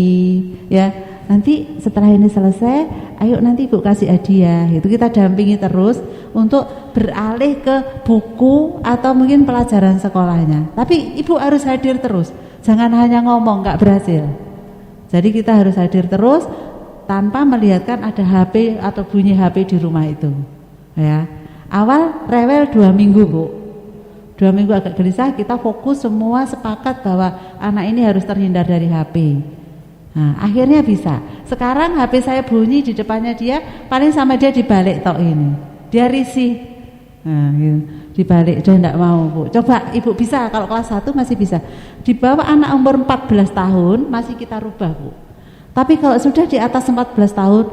ya. Nanti setelah ini selesai, ayo nanti Ibu kasih hadiah. Itu kita dampingi terus untuk beralih ke buku atau mungkin pelajaran sekolahnya. Tapi Ibu harus hadir terus. Jangan hanya ngomong nggak berhasil. Jadi kita harus hadir terus tanpa melihatkan ada HP atau bunyi HP di rumah itu. Ya. Awal rewel 2 minggu Bu. 2 minggu agak gelisah, kita fokus semua sepakat bahwa anak ini harus terhindar dari HP. Nah, akhirnya bisa. Sekarang HP saya bunyi di depannya dia, paling sama dia dibalik tok ini. Dia risih. Nah, gitu. Dibalik dia enggak mau, Bu. Coba Ibu bisa, kalau kelas 1 masih bisa. Di bawah anak umur 14 tahun masih kita rubah, Bu. Tapi kalau sudah di atas 14 tahun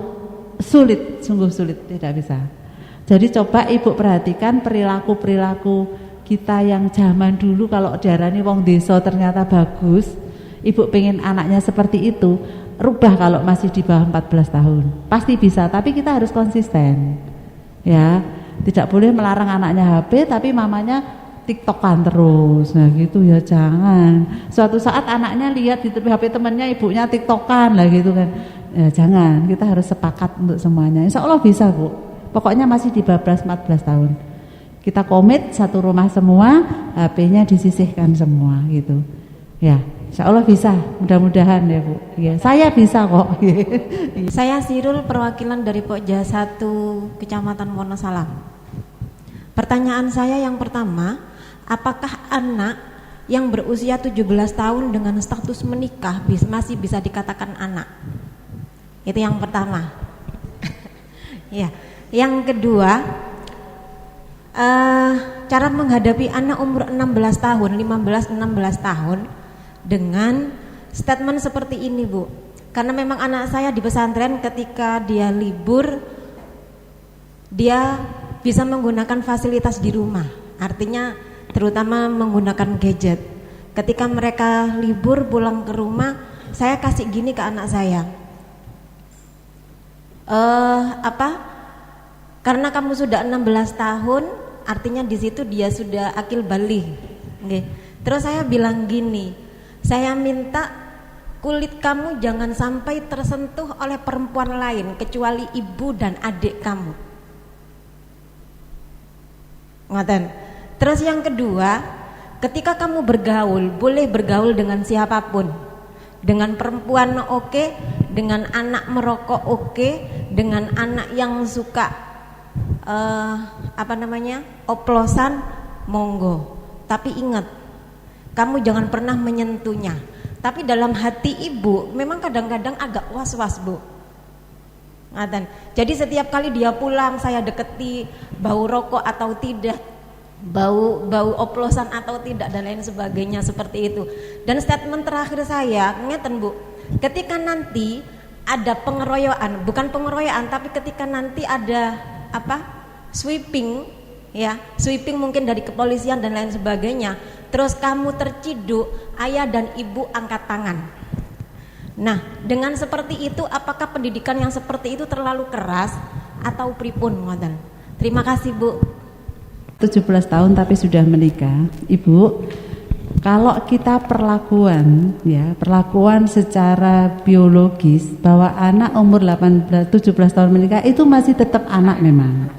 sulit, sungguh sulit, tidak bisa. Jadi coba Ibu perhatikan perilaku-perilaku kita yang zaman dulu, kalau diarani wong desa ternyata bagus. Ibu pengen anaknya seperti itu, rubah kalau masih di bawah 14 tahun. Pasti bisa, tapi kita harus konsisten. Ya, tidak boleh melarang anaknya HP tapi mamanya TikTokan terus. Nah, gitu ya jangan. Suatu saat anaknya lihat di HP temannya ibunya TikTokan lah gitu kan. Ya jangan, kita harus sepakat untuk semuanya. Insya Allah bisa, Bu. Pokoknya masih di bawah 14 tahun. Kita komit satu rumah semua, HP-nya disisihkan semua gitu. Ya, insya Allah bisa. Mudah-mudahan ya, Bu. Ya, saya bisa kok. Saya Sirul, perwakilan dari Pokja 1 Kecamatan Wonosalam. Pertanyaan saya yang pertama, apakah anak yang berusia 17 tahun dengan status menikah masih bisa dikatakan anak? Itu yang pertama. Ya. Yang kedua, cara menghadapi anak umur 16 tahun, 15-16 tahun dengan statement seperti ini, Bu. Karena memang anak saya di pesantren ketika dia libur, dia bisa menggunakan fasilitas di rumah. Artinya terutama menggunakan gadget. Ketika mereka libur pulang ke rumah, saya kasih gini ke anak saya. Karena kamu sudah 16 tahun, artinya di situ dia sudah akil baligh. Okay. Terus saya bilang gini, saya minta kulit kamu jangan sampai tersentuh oleh perempuan lain kecuali ibu dan adik kamu. Ngoten. Terus yang kedua, ketika kamu bergaul, boleh bergaul dengan siapapun. Dengan perempuan oke, dengan anak merokok oke, dengan anak yang suka oplosan monggo. Tapi ingat, kamu jangan pernah menyentuhnya. Tapi dalam hati ibu memang kadang-kadang agak was-was, Bu. Ngaten. Jadi setiap kali dia pulang saya deketi bau rokok atau tidak, bau oplosan atau tidak dan lain sebagainya seperti itu. Dan statement terakhir saya, ngeten, Bu. Ketika nanti ada pengeroyokan, bukan pengeroyokan tapi ketika nanti ada sweeping, ya, sweeping mungkin dari kepolisian dan lain sebagainya, terus kamu terciduk, ayah dan ibu angkat tangan. Nah, dengan seperti itu apakah pendidikan yang seperti itu terlalu keras atau pripun ngoten? Terima kasih, Bu. 17 tahun tapi sudah menikah, Ibu. Kalau kita perlakuan secara biologis bahwa anak umur 17 tahun menikah itu masih tetap anak memang.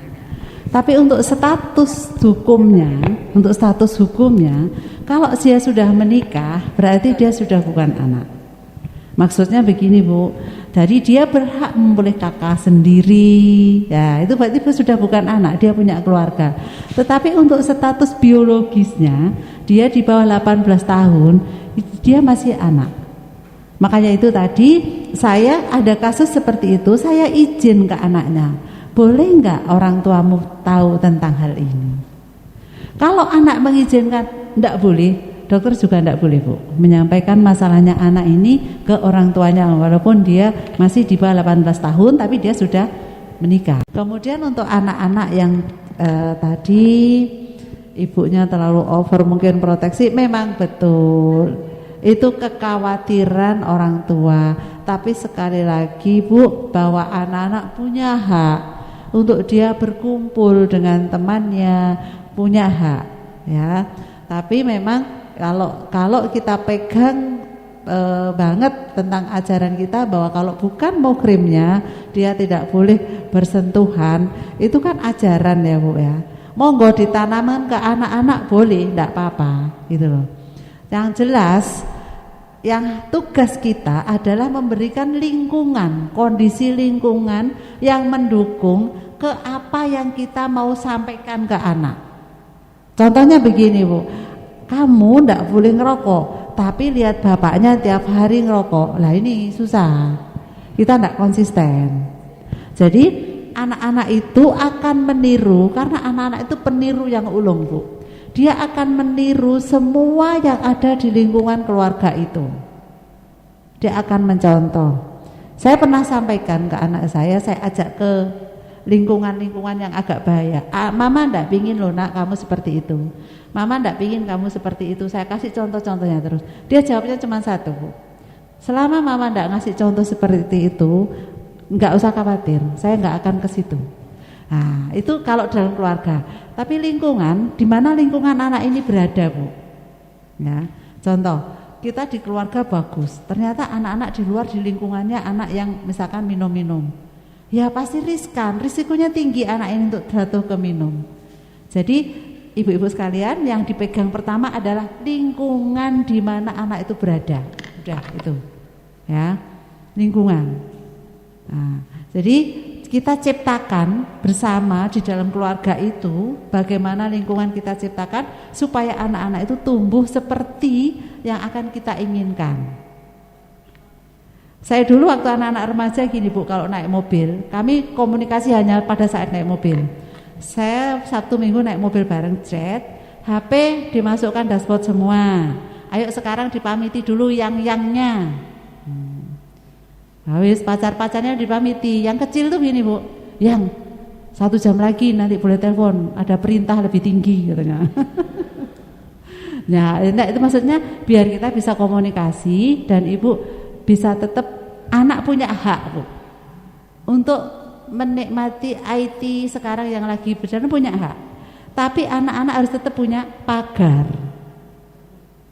Tapi untuk status hukumnya, kalau dia sudah menikah berarti dia sudah bukan anak. Maksudnya begini, Bu. Jadi dia berhak memilih kakak sendiri. Ya, itu berarti sudah bukan anak, dia punya keluarga. Tetapi untuk status biologisnya, dia di bawah 18 tahun, dia masih anak. Makanya itu tadi saya ada kasus seperti itu, saya izin ke anaknya. Boleh enggak orang tuamu tahu tentang hal ini? Kalau anak mengizinkan, enggak boleh. Dokter juga tidak boleh, Bu, menyampaikan masalahnya anak ini ke orang tuanya walaupun dia masih di bawah 18 tahun tapi dia sudah menikah. Kemudian untuk anak-anak yang tadi ibunya terlalu over mungkin proteksi, memang betul itu kekhawatiran orang tua. Tapi sekali lagi, Bu, bahwa anak-anak punya hak untuk dia berkumpul dengan temannya, punya hak, ya. Tapi memang kalau kita pegang banget tentang ajaran kita bahwa kalau bukan muhrimnya dia tidak boleh bersentuhan, itu kan ajaran ya, Bu, ya. Monggo ditanamkan ke anak-anak boleh, tidak apa-apa gitu loh. Yang jelas yang tugas kita adalah memberikan lingkungan, kondisi lingkungan yang mendukung ke apa yang kita mau sampaikan ke anak. Contohnya begini Bu, kamu ndak boleh ngerokok, tapi lihat bapaknya tiap hari ngerokok. Lah ini susah, kita ndak konsisten. Jadi anak-anak itu akan meniru, karena anak-anak itu peniru yang ulung Bu. Dia akan meniru semua yang ada di lingkungan keluarga itu. Dia akan mencontoh. Saya pernah sampaikan ke anak saya ajak ke lingkungan-lingkungan yang agak bahaya. Mama ndak pingin loh nak kamu seperti itu. Mama ndak pingin kamu seperti itu. Saya kasih contoh-contohnya terus. Dia jawabnya cuma satu Bu. Selama mama ndak ngasih contoh seperti itu, nggak usah khawatir, saya nggak akan ke situ. Nah, itu kalau dalam keluarga. Tapi lingkungan, di mana lingkungan anak ini berada Bu? Ya, contoh, kita di keluarga bagus, ternyata anak-anak di luar di lingkungannya anak yang misalkan minum-minum. Ya pasti riskan, risikonya tinggi anak ini untuk jatuh ke minum. Jadi ibu-ibu sekalian, yang dipegang pertama adalah lingkungan di mana anak itu berada. Udah itu, ya, lingkungan. Nah, jadi kita ciptakan bersama di dalam keluarga itu bagaimana lingkungan kita ciptakan supaya anak-anak itu tumbuh seperti yang akan kita inginkan. Saya dulu waktu anak-anak remaja gini Bu, kalau naik mobil, kami komunikasi hanya pada saat naik mobil. Saya Sabtu Minggu naik mobil bareng chat, HP dimasukkan dashboard semua. Ayo sekarang dipamiti dulu yang-yangnya. Habis pacar-pacarnya dipamiti. Yang kecil tuh gini Bu, yang 1 jam lagi nanti boleh telepon, ada perintah lebih tinggi katanya. Nah itu maksudnya biar kita bisa komunikasi dan ibu bisa tetap, anak punya hak Bu untuk menikmati IT sekarang yang lagi berjalan, punya hak. Tapi anak-anak harus tetap punya pagar.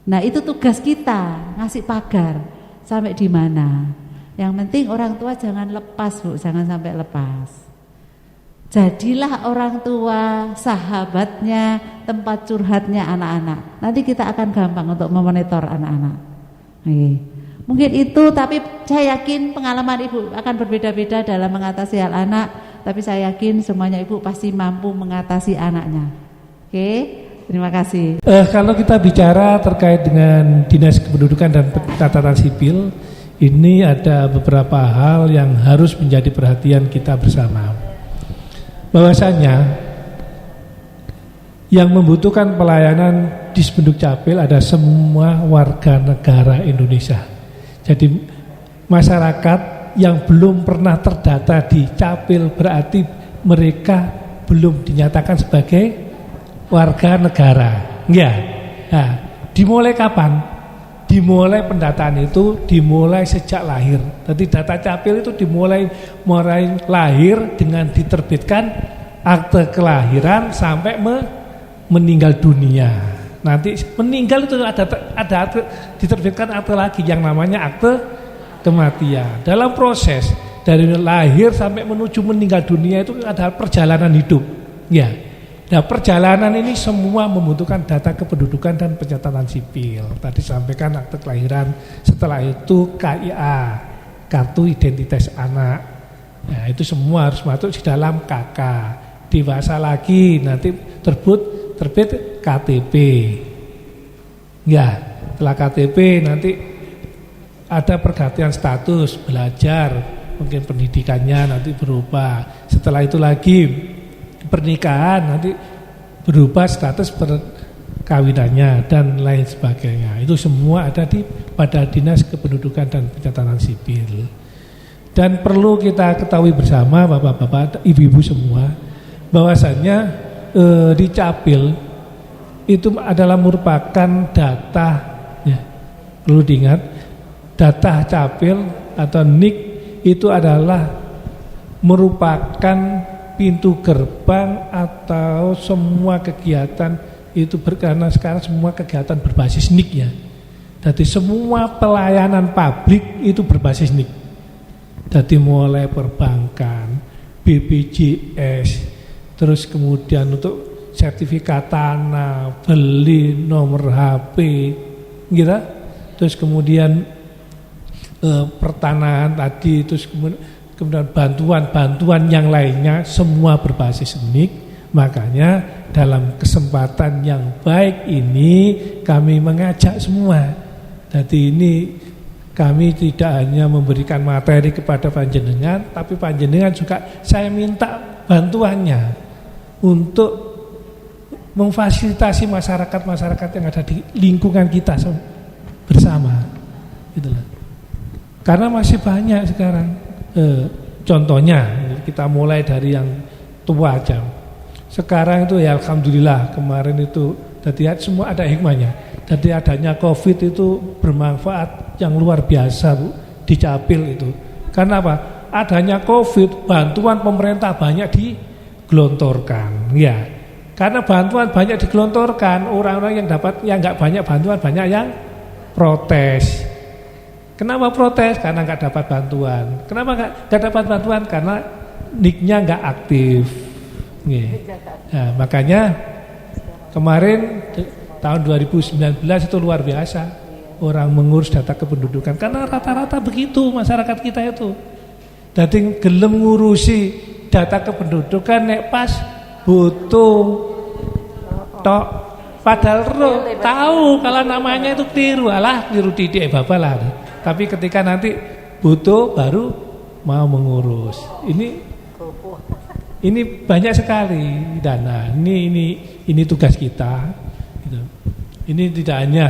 Nah itu tugas kita, ngasih pagar sampai di mana. Yang penting orang tua jangan lepas Bu, jangan sampai lepas. Jadilah orang tua sahabatnya, tempat curhatnya anak-anak. Nanti kita akan gampang untuk memonitor anak-anak. Mungkin itu, tapi saya yakin pengalaman ibu akan berbeda-beda dalam mengatasi hal anak. Tapi saya yakin semuanya ibu pasti mampu mengatasi anaknya. Oke, terima kasih. Kalau kita bicara terkait dengan Dinas Kependudukan dan Catatan Sipil, ini ada beberapa hal yang harus menjadi perhatian kita bersama. Bahwasanya yang membutuhkan pelayanan Dispenduk Capil ada semua warga negara Indonesia. Jadi masyarakat yang belum pernah terdata di Capil berarti mereka belum dinyatakan sebagai warga negara. Ya. Nah, dimulai kapan? Dimulai pendataan itu dimulai sejak lahir. Jadi data Capil itu dimulai lahir dengan diterbitkan akte kelahiran sampai meninggal dunia. Nanti meninggal itu ada akte, diterbitkan akte lagi yang namanya akte kematian. Dalam proses dari lahir sampai menuju meninggal dunia itu ada perjalanan hidup. Ya. Nah perjalanan ini semua membutuhkan data kependudukan dan pencatatan sipil. Tadi sampaikan akte kelahiran, setelah itu KIA, kartu identitas anak. Nah itu semua harus masuk di dalam KK. Dewasa lagi nanti terbit KTP. Ya, setelah KTP nanti ada pergantian status belajar, mungkin pendidikannya nanti berubah. Setelah itu lagi pernikahan, nanti berubah status perkawinannya dan lain sebagainya. Itu semua ada pada Dinas Kependudukan dan Pencatatan Sipil. Dan perlu kita ketahui bersama bapak-bapak, ibu-ibu semua, bahwasannya di Capil itu adalah merupakan data, ya, perlu diingat, data Capil atau NIK itu adalah merupakan pintu gerbang atau semua kegiatan itu karena sekarang semua kegiatan berbasis NIK ya. Jadi semua pelayanan publik itu berbasis NIK. Jadi mulai perbankan, BPJS, terus kemudian untuk sertifikat tanah, beli nomor HP, gitu. Terus kemudian pertanahan tadi, terus kemudian bantuan yang lainnya semua berbasis NIK. Makanya dalam kesempatan yang baik ini kami mengajak semua. Jadi ini kami tidak hanya memberikan materi kepada panjenengan, tapi panjenengan juga saya minta bantuannya untuk memfasilitasi masyarakat-masyarakat yang ada di lingkungan kita bersama. Itulah. Karena masih banyak sekarang. Contohnya kita mulai dari yang tua aja. Sekarang itu ya alhamdulillah kemarin itu jadi semua ada hikmahnya. Jadi adanya COVID itu bermanfaat yang luar biasa Bu, di Capil itu. Karena apa? Adanya COVID, bantuan pemerintah banyak digelontorkan. Ya. Karena bantuan banyak digelontorkan, orang-orang yang nggak banyak bantuan banyak yang protes. Kenapa protes? Karena nggak dapat bantuan. Kenapa nggak dapat bantuan? Karena NIK-nya nggak aktif. Nah, makanya kemarin tahun 2019 itu luar biasa orang mengurus data kependudukan. Karena rata-rata begitu masyarakat kita itu. Jadi gelem ngurusi data kependudukan nek pas butuh tok. Padahal tahu kalau namanya itu keliru, alah keliru didik babalah. Tapi ketika nanti butuh baru mau mengurus. Ini banyak sekali dana. Ini tugas kita. Gitu. Ini tidak hanya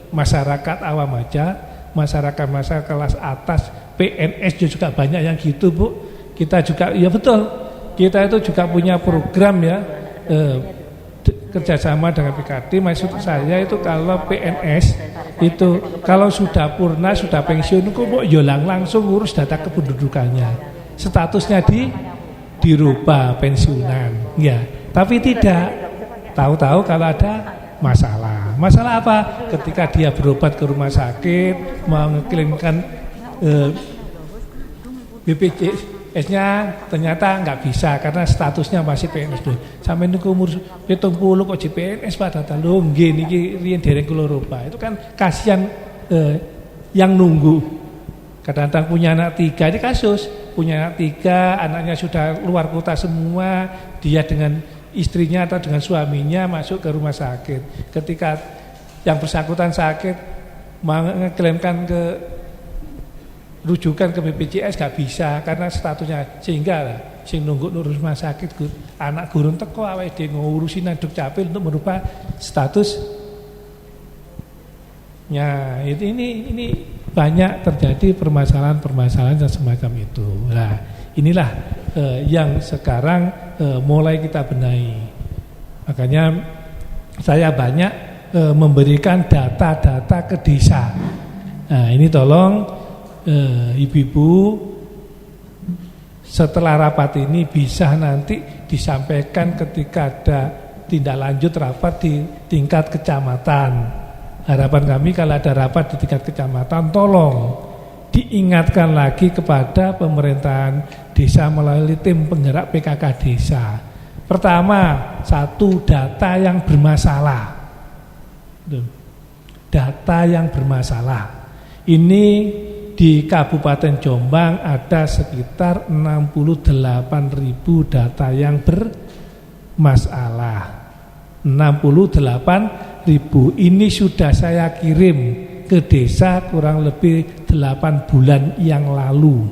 masyarakat awam aja, masyarakat kelas atas, PNS juga banyak yang gitu Bu. Kita juga, ya betul. Kita itu juga punya program ya. Kerjasama dengan PKD, maksud saya itu kalau PNS itu kalau sudah purna, sudah pensiun kok langsung ngurus data kependudukannya, statusnya dirubah pensiunan, ya. Tapi tidak tahu-tahu kalau ada masalah apa? Ketika dia berobat ke rumah sakit, mengklaimkan BPJS-nya ternyata nggak bisa karena statusnya masih PNS dulu. Sampai niku umur 70 kok PNS pada lho nggih niki riyen dereng kula roba. Itu kan kasihan yang nunggu. Kadang-kadang punya anak 3 ini kasus, punya anak 3, anaknya sudah luar kota semua, dia dengan istrinya atau dengan suaminya masuk ke rumah sakit. Ketika yang bersangkutan sakit mengeklaimkan ke rujukan ke BPJS gak bisa karena statusnya, sehingga sing nunggu nurus rumah sakit anak gurun teko awake dhewe ngurusi nang Dukcapil untuk merubah statusnya. Ini banyak terjadi permasalahan-permasalahan yang semacam itu. Nah, inilah yang sekarang mulai kita benahi. Makanya saya banyak memberikan data-data ke desa. Nah, ini tolong ibu-ibu setelah rapat ini bisa nanti disampaikan ketika ada tindak lanjut rapat di tingkat kecamatan. Harapan kami kalau ada rapat di tingkat kecamatan tolong diingatkan lagi kepada pemerintahan desa melalui tim penggerak PKK desa. Pertama, satu, data yang bermasalah. Data yang bermasalah. Ini di Kabupaten Jombang ada sekitar 68.000 data yang bermasalah. 68.000 ini sudah saya kirim ke desa kurang lebih 8 bulan yang lalu.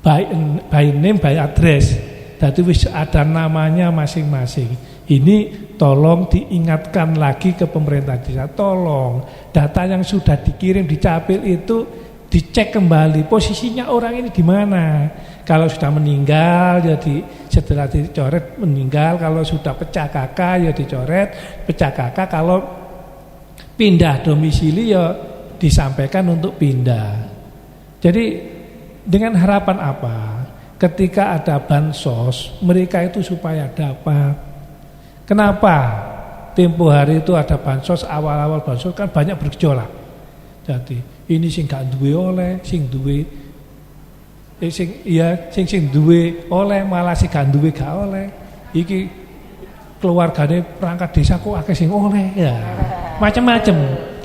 By name, by address. Jadi wis ada namanya masing-masing. Ini tolong diingatkan lagi ke pemerintah desa. Tolong data yang sudah dikirim di Capil itu dicek kembali posisinya orang ini di mana. Kalau sudah meninggal jadi setelah dicoret meninggal, kalau sudah pecah kakak ya dicoret pecah kakak, kalau pindah domisili ya disampaikan untuk pindah. Jadi dengan harapan apa? Ketika ada bansos, mereka itu supaya dapat. Kenapa? Tempo hari itu ada bansos, awal-awal bansos kan banyak bergejolak. Jadi ini sing gak duwe oleh, sing duwe sing duwe oleh malah sing gak duwe gak oleh. Iki keluargane perangkat desa kok akeh sing oleh ya. Macam-macam.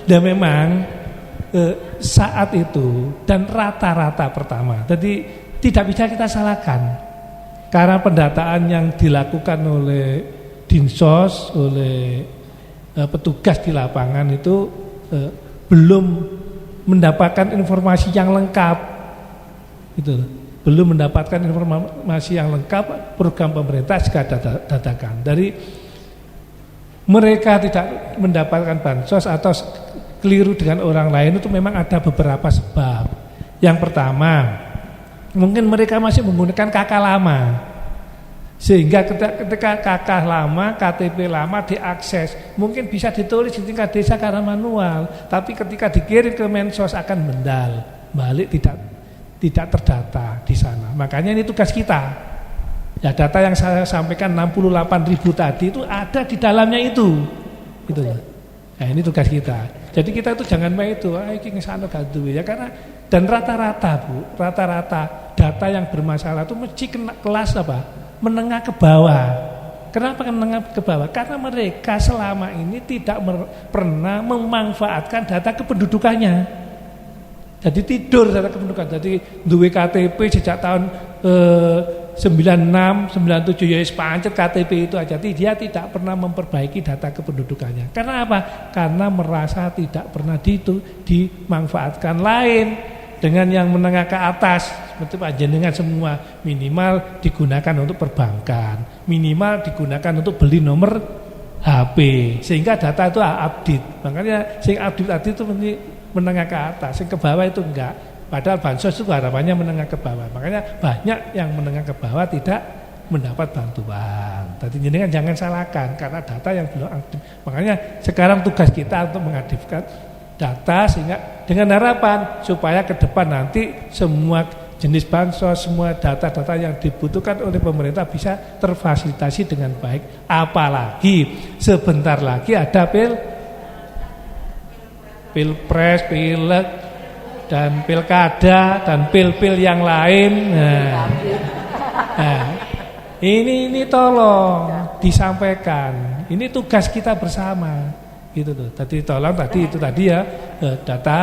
Dan memang saat itu dan rata-rata pertama. Jadi tidak bisa kita salahkan. Karena pendataan yang dilakukan oleh dinsos, oleh petugas di lapangan itu belum mendapatkan informasi yang lengkap, gitu. Belum mendapatkan informasi yang lengkap program pemerintah jika dadakan. Dari mereka tidak mendapatkan bansos atau keliru dengan orang lain itu memang ada beberapa sebab. Yang pertama, mungkin mereka masih menggunakan KK lama, sehingga ketika KK lama, KTP lama diakses, mungkin bisa ditulis di tingkat desa karena manual, tapi ketika dikirim ke Mensos akan mendal, balik tidak terdata di sana. Makanya ini tugas kita. Ya, data yang saya sampaikan 68.000 tadi itu ada di dalamnya itu. Gitu. Nah, ini tugas kita. Jadi kita itu jangan main itu, iki ngesano gak duwe ya, karena dan rata-rata Bu, rata-rata data yang bermasalah itu mesti kena kelas apa? Menengah ke bawah. Kenapa menengah ke bawah? Karena mereka selama ini tidak pernah memanfaatkan data kependudukannya. Jadi tidur data kependudukan. Jadi duwe KTP sejak tahun 96, 97 ya pancet KTP itu aja. Dia tidak pernah memperbaiki data kependudukannya. Karena apa? Karena merasa tidak pernah dimanfaatkan lain. Dengan yang menengah ke atas seperti panjenengan semua, minimal digunakan untuk perbankan, minimal digunakan untuk beli nomor HP, sehingga data itu update. Makanya sing update tadi itu menengah ke atas, sing ke bawah itu enggak. Padahal bansos itu harapannya menengah ke bawah. Makanya banyak yang menengah ke bawah tidak mendapat bantuan. Tadi jenengan jangan salahkan karena data yang belum aktif. Makanya sekarang tugas kita untuk mengaktifkan data, sehingga dengan harapan supaya ke depan nanti semua jenis bansos, semua data-data yang dibutuhkan oleh pemerintah bisa terfasilitasi dengan baik. Apalagi sebentar lagi ada pilpres, pileg, dan pilkada dan pil-pil yang lain. Nah, ini tolong disampaikan. Ini tugas kita bersama. Gitu tuh. Tadi tolong tadi ya data.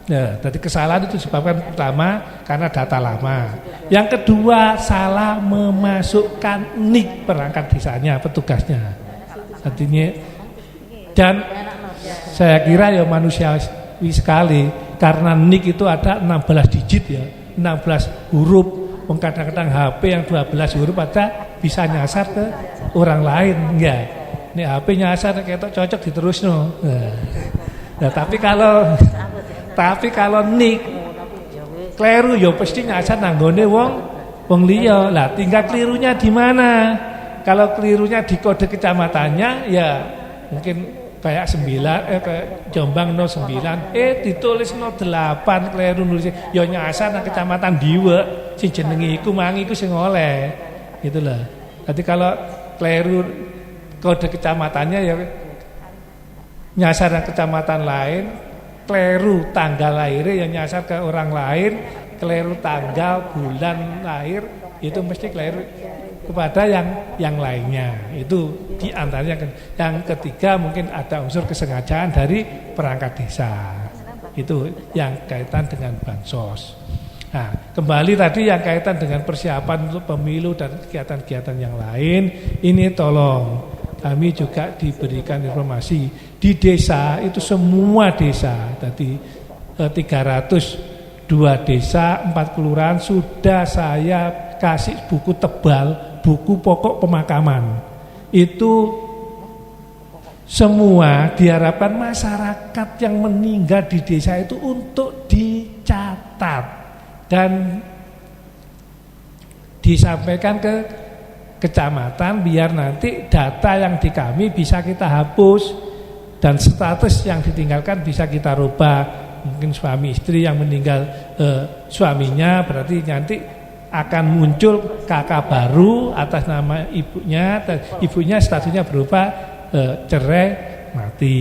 Ya, tadi kesalahan itu disebabkan pertama karena data lama. Yang kedua salah memasukkan NIK perangkat desanya, petugasnya. Artinya, dan saya kira ya manusiawi sekali karena NIK itu ada 16 digit ya, 16 huruf. Kadang-kadang HP yang 12 huruf ada bisa nyasar ke orang lain enggak. Ini HP nyasar kayak cocok diterus no. Nah, tapi kalau nik kleru ya pasti nyasar nanggone wong liya. Lah tinggal kelirunya di mana? Kalau kelirunya di kode kecamatannya ya mungkin kayak 9 kayak Jombang 09 ditulis 08 kleru nulis ya nyasar nang kecamatan Diwe sing jenenge iku mangi iku sing oleh. Gitu lah. Jadi kalau kleru kode kecamatannya ya nyasar ke kecamatan lain, kleru tanggal lahirnya yang nyasar ke orang lain, kleru tanggal bulan lahir itu mesti kleru kepada yang lainnya. Itu diantaranya. Yang ketiga mungkin ada unsur kesengajaan dari perangkat desa. Itu yang kaitan dengan bansos. Nah, kembali tadi yang kaitan dengan persiapan untuk pemilu dan kegiatan-kegiatan yang lain, ini tolong kami juga diberikan informasi di desa itu semua desa tadi 302 desa 4 kelurahan sudah saya kasih buku tebal, buku pokok pemakaman. Itu semua diharapkan masyarakat yang meninggal di desa itu untuk dicatat dan disampaikan ke kecamatan biar nanti data yang di kami bisa kita hapus dan status yang ditinggalkan bisa kita rubah. Mungkin suami istri yang meninggal suaminya berarti nanti akan muncul kakak baru atas nama ibunya dan ibunya statusnya berubah cerai mati.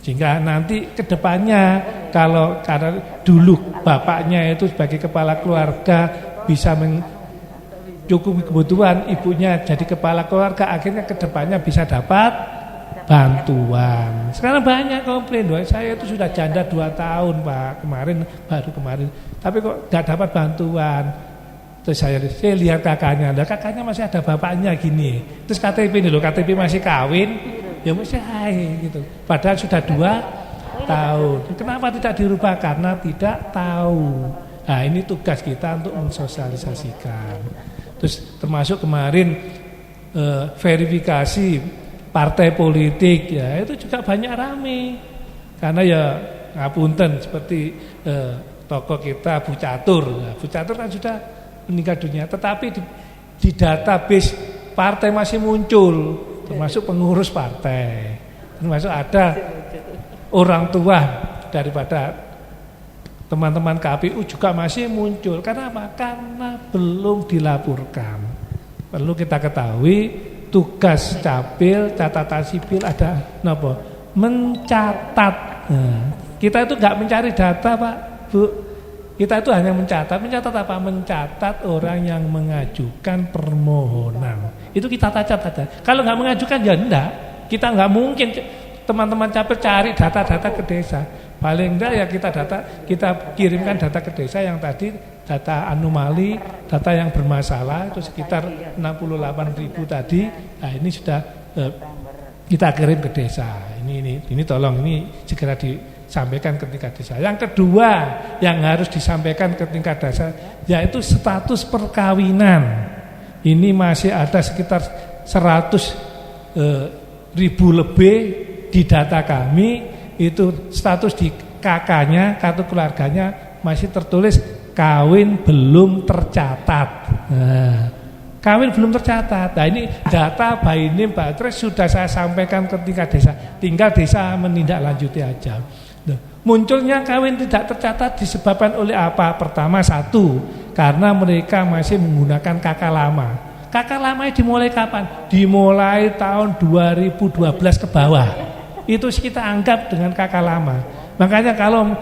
Sehingga nanti kedepannya kalau karena dulu bapaknya itu sebagai kepala keluarga bisa cukup kebutuhan, ibunya jadi kepala keluarga, akhirnya kedepannya bisa dapat bantuan. Sekarang banyak komplain, saya itu sudah janda 2 tahun Pak, baru kemarin, tapi kok tidak dapat bantuan. Terus saya lihat kakaknya, dan kakaknya masih ada bapaknya gini. Terus KTP ini loh, KTP masih kawin, ya masih hai gitu. Padahal sudah 2 tahun. Kenapa tidak dirubah? Karena tidak tahu. Nah ini tugas kita untuk mensosialisasikan. Terus termasuk kemarin verifikasi partai politik, ya itu juga banyak rame. Karena ya ngapunten seperti tokoh kita Bu Catur. Nah, Bu Catur kan sudah meninggal dunia, tetapi di database partai masih muncul, termasuk pengurus partai, termasuk ada orang tua daripada teman-teman KPU juga masih muncul. Karena apa? Karena belum dilaporkan. Perlu kita ketahui tugas capil, catatan sipil ada napa? Mencatat. Nah, kita itu nggak mencari data Pak, Bu. Kita itu hanya mencatat apa? Mencatat orang yang mengajukan permohonan. Itu kita catat aja. Kalau nggak mengajukan ya enggak. Kita nggak mungkin teman-teman capil cari data-data ke desa. Paling enggak ya kita kirimkan data ke desa yang tadi data anomali, data yang bermasalah itu sekitar 68.000 tadi. Nah ini sudah kita kirim ke desa. Ini tolong ini segera disampaikan ke tingkat desa. Yang kedua yang harus disampaikan ke tingkat desa yaitu status perkawinan. Ini masih ada sekitar 100.000 lebih di data kami. Itu status di kakaknya, kartu keluarganya masih tertulis kawin belum tercatat. Nah, kawin belum tercatat. Nah ini data by name by address sudah saya sampaikan ke tingkat desa. Tinggal desa menindaklanjuti aja. Munculnya kawin tidak tercatat disebabkan oleh apa? Pertama satu, karena mereka masih menggunakan kakak lama. Kakak lama dimulai kapan? Dimulai tahun 2012 ke bawah. Itu kita anggap dengan kakak lama. Makanya kalau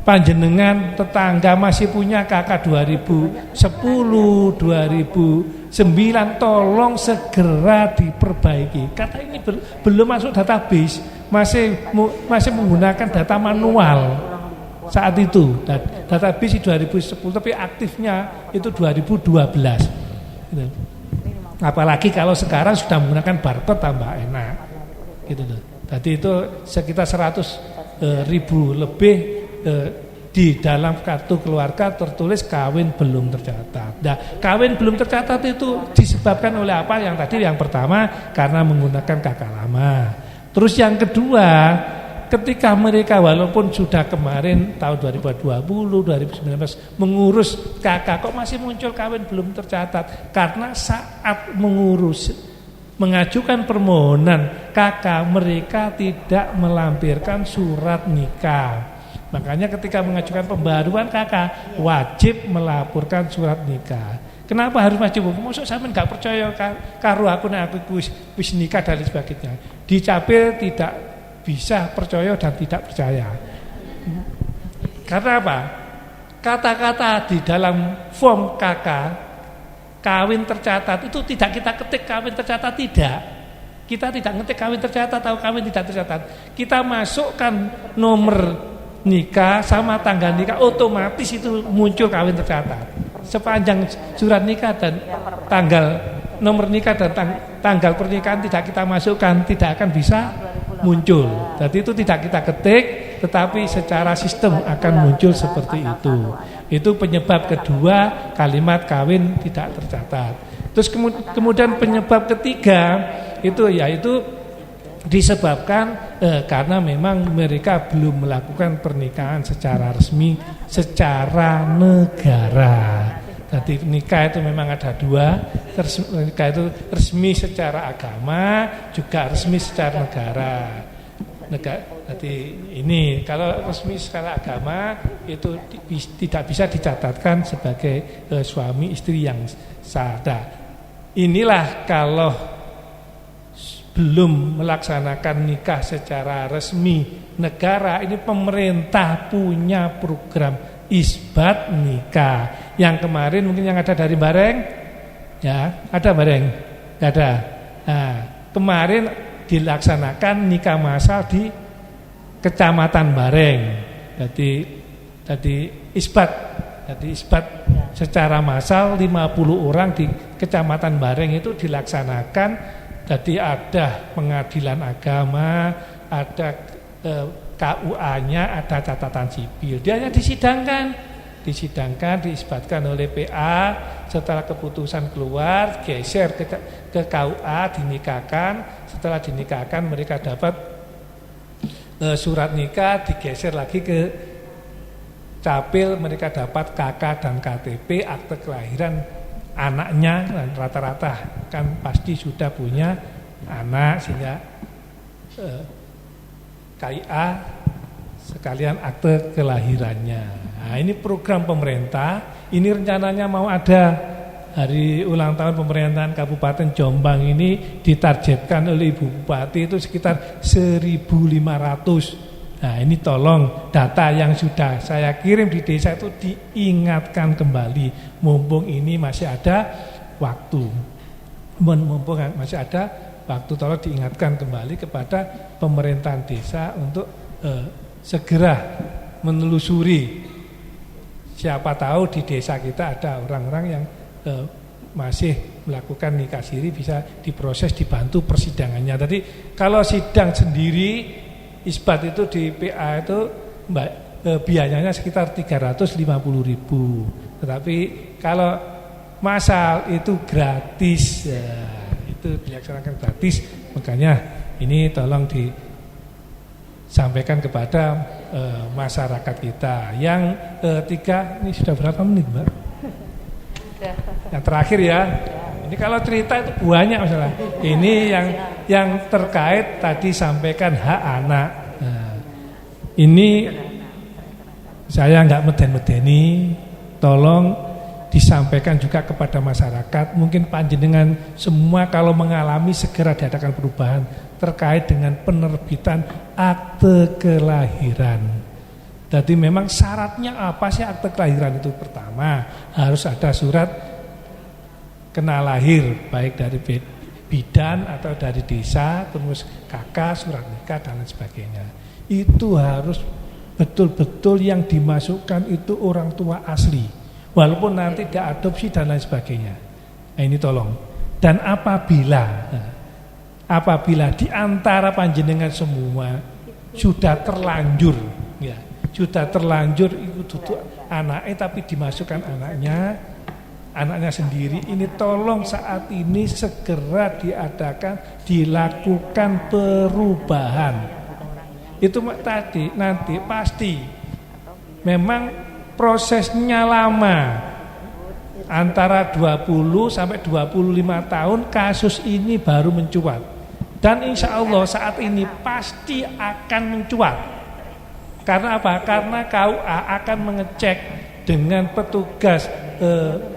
panjenengan tetangga masih punya kakak 2010, 2009, tolong segera diperbaiki. Kata ini belum masuk database, masih menggunakan data manual saat itu. Database 2010, tapi aktifnya itu 2012. Gitu. Apalagi kalau sekarang sudah menggunakan barcode tambah enak. Gitu loh. Tadi itu sekitar 100.000 lebih di dalam kartu keluarga tertulis kawin belum tercatat. Nah, kawin belum tercatat itu disebabkan oleh apa? Yang pertama karena menggunakan kakak lama. Terus yang kedua, ketika mereka walaupun sudah kemarin tahun 2020, 2019 mengurus kakak, kok masih muncul kawin belum tercatat? Karena saat mengajukan permohonan kakak, mereka tidak melampirkan surat nikah. Makanya ketika mengajukan pembaruan kakak wajib melaporkan surat nikah. Kenapa harus wajib? Maksud sampean enggak percaya karo aku nek aku wis nikah dan sebagainya. Di capil tidak bisa percaya dan tidak percaya. Karena apa? Kata-kata di dalam form kakak kawin tercatat itu tidak kita ketik kawin tercatat, tidak. Kita tidak ngetik kawin tercatat atau kawin tidak tercatat. Kita masukkan nomor nikah sama tanggal nikah, otomatis itu muncul kawin tercatat. Sepanjang surat nikah dan tanggal nomor nikah dan tanggal pernikahan tidak kita masukkan, tidak akan bisa muncul. Jadi itu tidak kita ketik, tetapi secara sistem akan muncul seperti itu. Itu penyebab kedua kalimat kawin tidak tercatat. Terus kemudian penyebab ketiga itu yaitu disebabkan karena memang mereka belum melakukan pernikahan secara resmi secara negara. Jadi nikah itu memang ada dua, nikah itu resmi secara agama, juga resmi secara negara. Jadi ini kalau resmi secara agama itu tidak bisa dicatatkan sebagai suami istri yang sah. Inilah kalau belum melaksanakan nikah secara resmi negara, ini pemerintah punya program isbat nikah. Yang kemarin mungkin yang ada dari Bareng, ya ada Bareng, nggak ada. Nah, kemarin dilaksanakan nikah massal di Kecamatan Bareng. Jadi isbat secara massal 50 orang di Kecamatan Bareng itu dilaksanakan. Jadi ada pengadilan agama, ada KUA-nya, ada catatan sipil. Dia hanya disidangkan, diisbatkan oleh PA. Setelah keputusan keluar, geser ke KUA, dinikahkan. Setelah dinikahkan, mereka dapat surat nikah, digeser lagi ke Capil, mereka dapat KK dan KTP, akte kelahiran anaknya. Dan rata-rata kan pasti sudah punya anak, sehingga KIA sekalian akte kelahirannya. Nah, ini program pemerintah. Ini rencananya mau ada hari ulang tahun pemerintahan Kabupaten Jombang ini, ditargetkan oleh Ibu Bupati itu sekitar 1.500. Nah, ini tolong data yang sudah saya kirim di desa itu diingatkan kembali. Mumpung ini masih ada waktu. Mumpung masih ada waktu, tolong diingatkan kembali kepada pemerintahan desa untuk segera menelusuri. Siapa tahu di desa kita ada orang-orang yang masih melakukan nikah siri, bisa diproses, dibantu persidangannya. Tadi kalau sidang sendiri isbat itu di PA itu biayanya sekitar 350.000. Tetapi kalau massal itu gratis, ya, itu dilaksanakan gratis. Makanya ini tolong disampaikan kepada masyarakat kita. Yang tiga, ini sudah berapa menit, Mbak? Yang terakhir ya. Ini kalau cerita itu banyak masalah. Ini yang terkait tadi sampaikan hak anak. Nah, ini saya nggak meden-medeni, tolong disampaikan juga kepada masyarakat. Mungkin panjenengan semua kalau mengalami segera diadakan perubahan terkait dengan penerbitan akte kelahiran. Jadi memang syaratnya apa sih akte kelahiran itu? Pertama, harus ada surat kenal lahir, baik dari bidan atau dari desa, terus kakak, surat nikah dan lain sebagainya. Itu harus betul-betul yang dimasukkan itu orang tua asli, walaupun nanti diadopsi dan lain sebagainya. Nah, ini tolong. Dan apabila di antara panjenengan semua sudah terlanjur, ya, sudah terlanjur itu anaknya tapi dimasukkan anaknya sendiri, ini tolong saat ini segera dilakukan perubahan. Itu tadi nanti pasti memang prosesnya lama, antara 20 sampai 25 tahun kasus ini baru mencuat. Dan insya Allah saat ini pasti akan mencuat. Karena apa? Karena KUA akan mengecek dengan petugas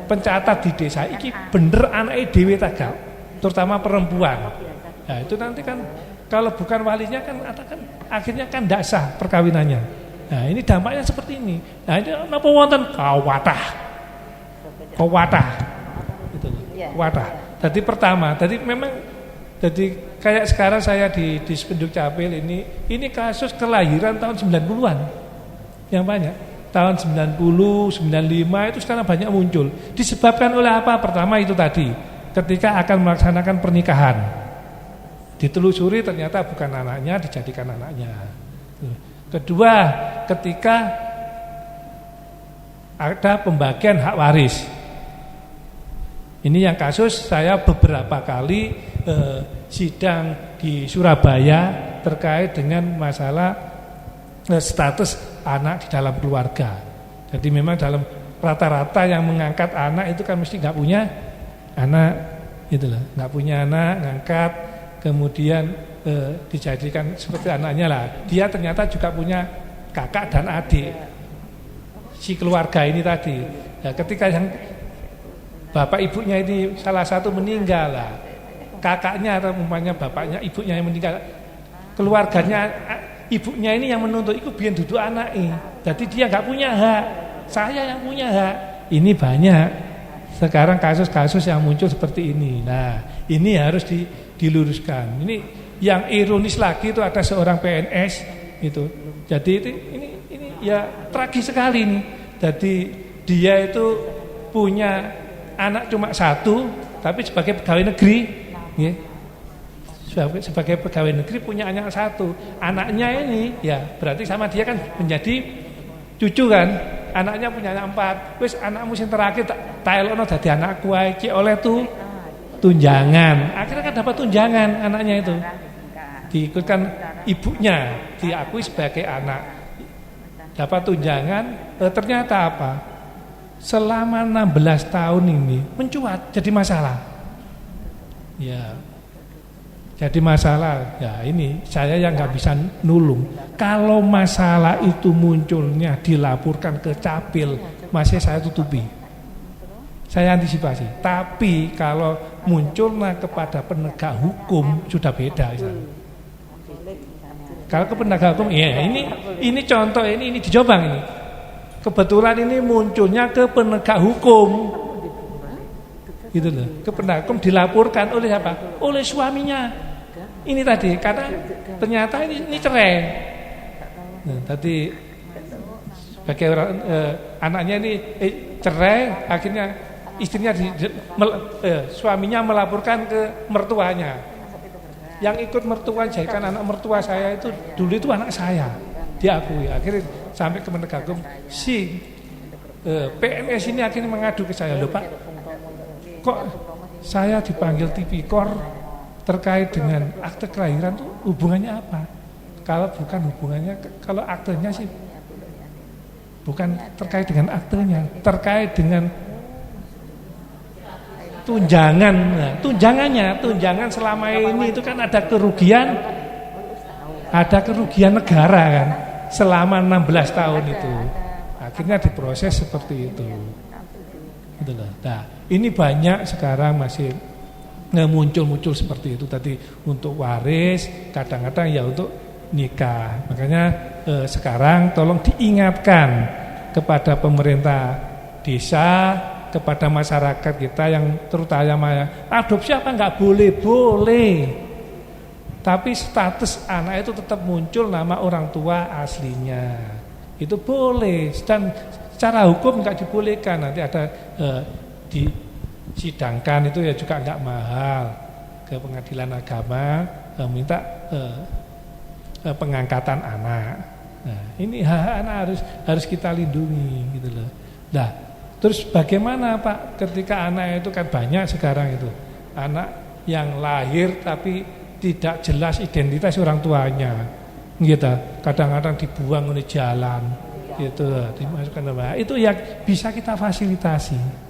pencatat di desa, iki bener anaknya dewe tagak, terutama perempuan. Nah, itu nanti kan kalau bukan walinya kan akhirnya kan tidak sah perkawinannya. Nah, ini dampaknya seperti ini. Nah, ini napa wonten kawatah. Gitu. Kawatah. Jadi pertama, jadi kayak sekarang saya di Spenduk Capil ini kasus kelahiran tahun 90-an. Yang banyak. Tahun 90, 95 itu sekarang banyak muncul. Disebabkan oleh apa? Pertama itu tadi, ketika akan melaksanakan pernikahan, ditelusuri ternyata bukan anaknya, dijadikan anaknya. Kedua, ketika ada pembagian hak waris. Ini yang kasus saya beberapa kali sidang di Surabaya terkait dengan masalah status anak di dalam keluarga. Jadi memang dalam rata-rata yang mengangkat anak itu kan mesti nggak punya anak, itulah, nggak punya anak, ngangkat, kemudian dijadikan seperti anaknya lah. Dia ternyata juga punya kakak dan adik, si keluarga ini tadi. Nah, ketika yang bapak ibunya ini salah satu meninggal lah, kakaknya atau umpamanya bapaknya ibunya yang meninggal, keluarganya ibunya ini yang menuntut itu biar duduk anaknya. Jadi dia nggak punya hak, saya yang punya hak. Ini banyak sekarang kasus-kasus yang muncul seperti ini. Nah, ini harus diluruskan. Ini yang ironis lagi itu ada seorang PNS itu. Jadi ini ya tragis sekali nih. Jadi dia itu punya anak cuma satu, tapi sebagai pegawai negeri, ya. Sebagai pegawai negeri punya anak satu, anaknya ini ya berarti sama dia kan menjadi cucu kan, anaknya punya anak 4, wis anakmu sing terakhir tak elokno dadi anakku ae ki oleh tunjangan, akhirnya kan dapat tunjangan anaknya itu, diikutkan ibunya, diakui sebagai anak, dapat tunjangan. Ternyata apa? Selama 16 tahun ini mencuat jadi masalah. Ya. Jadi masalah, ya ini saya yang nggak bisa nulung. Kalau masalah itu munculnya dilaporkan ke Capil, masih saya tutupi, saya antisipasi. Tapi kalau munculnya kepada penegak hukum sudah beda. Kalau ke penegak hukum, ya ini contoh ini di Jombang ini. Kebetulan ini munculnya ke penegak hukum, gitu loh. Ke penegak hukum dilaporkan oleh siapa? Oleh suaminya. Ini tadi karena ternyata ini cerai. Nah, tadi sebagai orang anaknya ini cerai, akhirnya istrinya suaminya melaporkan ke mertuanya. Yang ikut mertua jadikan anak mertua saya itu dulu itu anak saya, diakui. Akhirnya sampai ke penegak hukum, si PNS ini akhirnya mengadu ke saya, loh Pak, kok saya dipanggil tipikor terkait dengan akte kelahiran itu hubungannya apa? Kalau bukan hubungannya, kalau aktenya sih bukan terkait dengan aktenya, terkait dengan tunjangan. Nah, tunjangan selama ini itu kan ada kerugian negara kan selama 16 tahun itu. Akhirnya diproses seperti itu. Gitu loh. Nah, ini banyak sekarang masih muncul seperti itu tadi untuk waris, kadang-kadang ya untuk nikah. Makanya sekarang tolong diingatkan kepada pemerintah desa, kepada masyarakat kita yang terutama adopsi apa enggak boleh. Tapi status anak itu tetap muncul nama orang tua aslinya. Itu boleh dan secara hukum enggak dibolehkan. Nanti ada sidangkan itu ya juga enggak mahal ke pengadilan agama minta pengangkatan anak. Nah, ini hak anak harus kita lindungi gitu loh. Nah, terus bagaimana Pak ketika anak itu kan banyak sekarang itu anak yang lahir tapi tidak jelas identitas orang tuanya. Gitu. Kadang-kadang dibuang oleh jalan gitu, dimasukkan ke bawah. Itu ya bisa kita fasilitasi.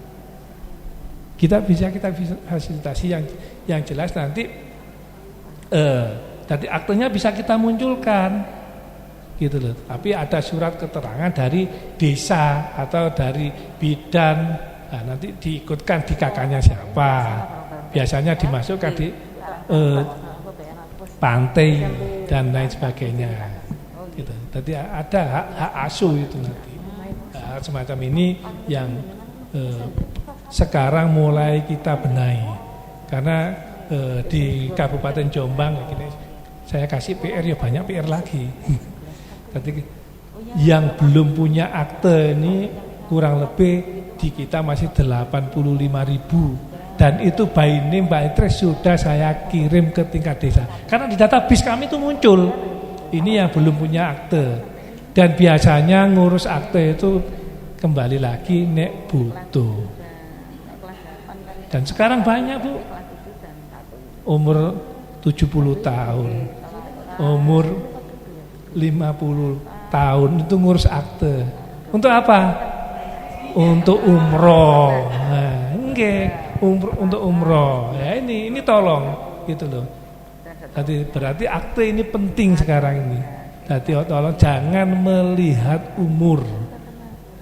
Kita fasilitasi yang jelas nanti aktenya bisa kita munculkan gitu loh. Tapi ada surat keterangan dari desa atau dari bidan, nah, nanti diikutkan di kakaknya siapa. Biasanya dimasukkan di pantai dan lain sebagainya gitu. Jadi ada hak asuh itu nanti. Nah, semacam ini yang sekarang mulai kita benahi karena di Kabupaten Jombang gini, saya kasih PR ya banyak PR lagi. Tadi yang belum punya akte ini kurang lebih di kita masih 85.000 dan itu by name by address sudah saya kirim ke tingkat desa karena di database kami itu muncul ini yang belum punya akte dan biasanya ngurus akte itu kembali lagi nek butuh. Dan sekarang banyak Bu, umur 70 tahun, umur 50 tahun itu ngurus akte. Untuk apa? Untuk umroh. Nah, untuk umroh. Ya ini tolong gitu loh. Jadi berarti akte ini penting sekarang ini. Jadi tolong jangan melihat umur.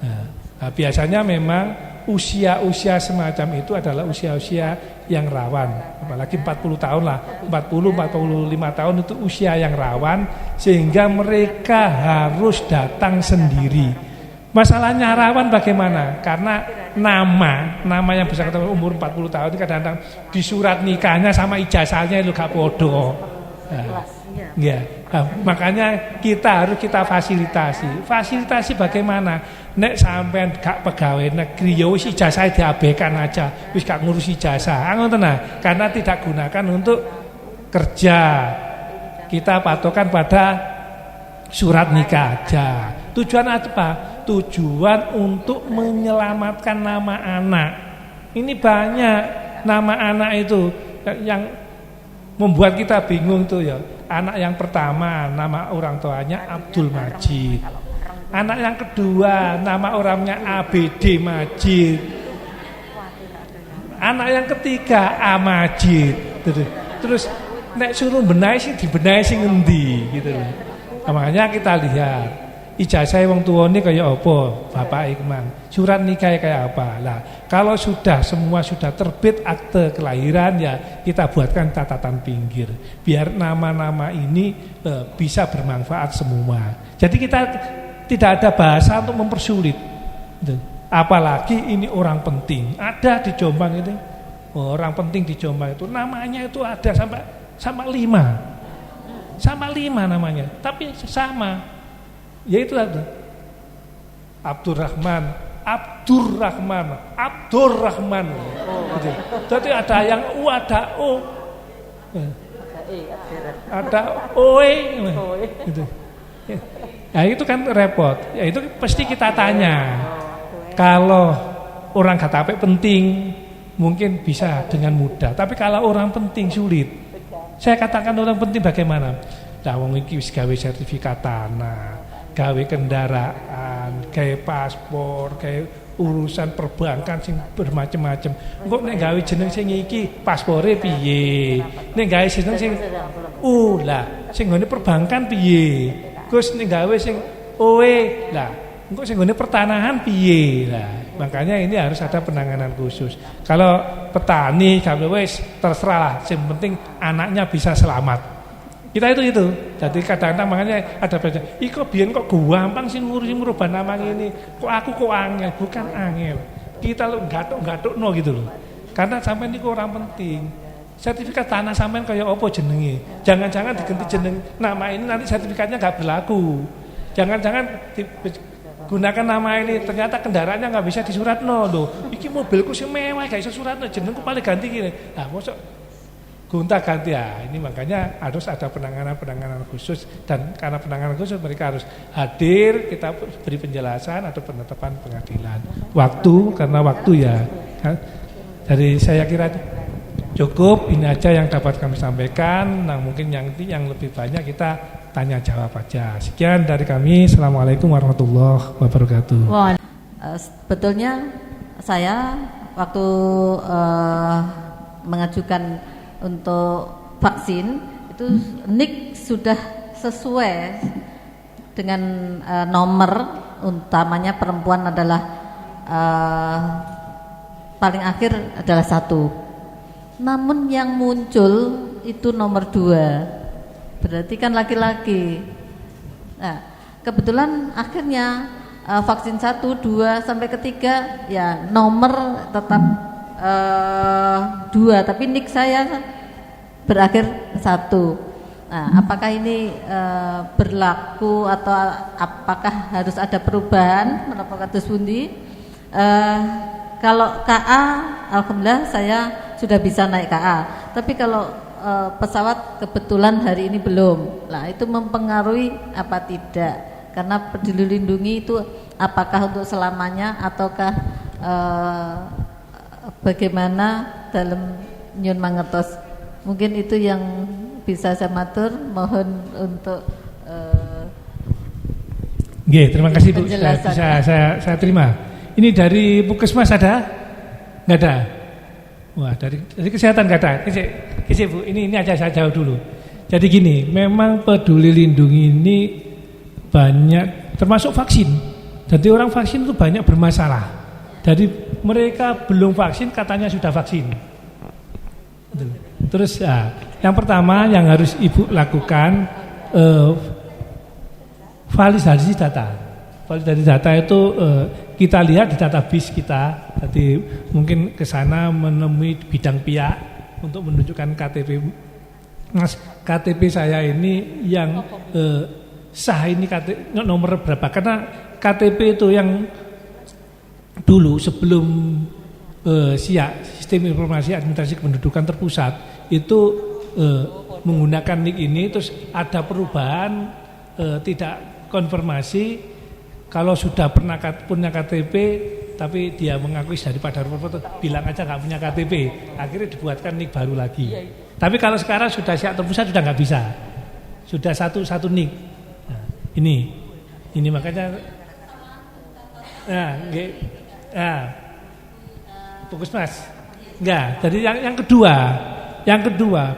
Nah, biasanya memang usia-usia semacam itu adalah usia-usia yang rawan. Apalagi 40 tahun lah, 40-45 tahun itu usia yang rawan sehingga mereka harus datang sendiri. Masalahnya rawan bagaimana? Karena nama yang bersangkutan umur 40 tahun itu kadang-kadang di surat nikahnya sama ijazahnya itu gak bodoh. Ya, makanya kita harus fasilitasi. Fasilitasi bagaimana? Nek sampean gak pegawai negeri, ya wis ijazah diabaikan aja, wis gak ngurus ijazah. Ngoten nah, karena tidak gunakan untuk kerja. Kita patokan pada surat nikah aja. Tujuan apa? Tujuan untuk menyelamatkan nama anak. Ini banyak nama anak itu yang membuat kita bingung tuh ya. Anak yang pertama nama orang tuanya Abdul Majid. Anak yang kedua nama orangnya ABD Majid. Anak yang ketiga A Majid. Terus nek suruh benahi sing dibenahi sing ngendi gitu loh. Nah, makanya kita lihat ijazah wong tuane kaya apa, bapak Ikman. Surat nikah kayak apa. Lah, kalau semua sudah terbit akte kelahiran ya kita buatkan catatan pinggir biar nama-nama ini bisa bermanfaat semua. Jadi kita tidak ada bahasa untuk mempersulit. Apalagi ini orang penting. Ada di Jombang itu. Orang penting di Jombang itu namanya itu ada sama 5. Sama 5 namanya, tapi sama. Yaitu ada Abdurrahman. Gitu. Jadi ada yang U, ada O. Ada OE gitu. Nah itu kan repot. Ya itu pasti kita tanya. Kalau orang KTP penting mungkin bisa dengan mudah, tapi kalau orang penting sulit. Saya katakan orang penting bagaimana? Lah wong iki wis gawe sertifikat tanah, gawe kendaraan, gawe paspor, gawe urusan perbankan sing bermacam-macam. Engko nek gawe jeneng sing iki paspore piye? Nek gawe jeneng sing lah sing nggone perbankan piye? Gus nek gawe sing OE lah engko sing nggone pertanahan piye? Lah makanya ini harus ada penanganan khusus. Kalau petani kalau wis terserah lah, yang penting anaknya bisa selamat. Kita itu. Jadi kadang-kadang makanya ada baca, "Iko biyen kok gampang sih ngurusi merubah nama ini. Kok aku kok angel?" Bukan angel. Kita lo gatuk-gatukno gitu loh. Karena sampean niku orang penting. Sertifikat tanah sampean kaya apa jenenge? Jangan-jangan diganti jeneng nama ini nanti sertifikatnya enggak berlaku. Jangan-jangan gunakan nama ini ternyata kendaraannya nggak bisa disuratno loh. Iki mobilku sih mewah gak iso suratno, jenengku paling ganti gini. Nah, mosok gonta-ganti ya. Ini makanya harus ada penanganan khusus dan karena penanganan khusus mereka harus hadir, kita beri penjelasan atau penetapan pengadilan. Karena waktu ya. Jadi saya kira cukup ini aja yang dapat kami sampaikan. Nah, mungkin yang lebih banyak kita tanya jawab aja. Sekian dari kami. Assalamualaikum warahmatullahi wabarakatuh. Sebetulnya saya waktu mengajukan untuk vaksin itu NIK sudah sesuai dengan nomor, utamanya perempuan adalah paling akhir adalah 1. Namun yang muncul itu nomor 2. Berarti kan laki-laki. Nah, kebetulan akhirnya vaksin 1, 2 sampai ketiga ya nomor tetap 2, tapi nik saya berakhir 1. Nah, apakah ini berlaku atau apakah harus ada perubahan menapa kados pundi? Kalau KA, alhamdulillah saya sudah bisa naik KA. Tapi kalau pesawat kebetulan hari ini belum. Nah, itu mempengaruhi apa tidak? Karena Peduli Lindungi itu apakah untuk selamanya ataukah bagaimana dalam nyun mangertos? Mungkin itu yang bisa saya matur. Mohon untuk terima kasih Bu. Saya terima. Ini dari Puskesmas ada? Enggak ada. Wah, dari kesehatan enggak ada. Kisi Bu, ini aja saya jawab dulu. Jadi gini, memang Peduli Lindungi ini banyak termasuk vaksin. Jadi orang vaksin itu banyak bermasalah. Jadi mereka belum vaksin katanya sudah vaksin. Terus ya, yang pertama yang harus Ibu lakukan validasi data. Validasi data itu kita lihat di database kita. Jadi mungkin ke sana menemui bidang pihak untuk menunjukkan KTP Mas, KTP saya ini yang sah ini nomor berapa? Karena KTP itu yang dulu sebelum Sistem Informasi Administrasi Kependudukan Terpusat itu menggunakan NIK ini, terus ada perubahan tidak konfirmasi kalau sudah pernah punya KTP tapi dia mengakui daripada foto bilang aja nggak punya KTP, akhirnya dibuatkan NIK baru lagi. Tapi kalau sekarang sudah siap terpusat sudah nggak bisa, sudah satu NIK. Nah, ini makanya Puskesmas. Enggak. Jadi yang kedua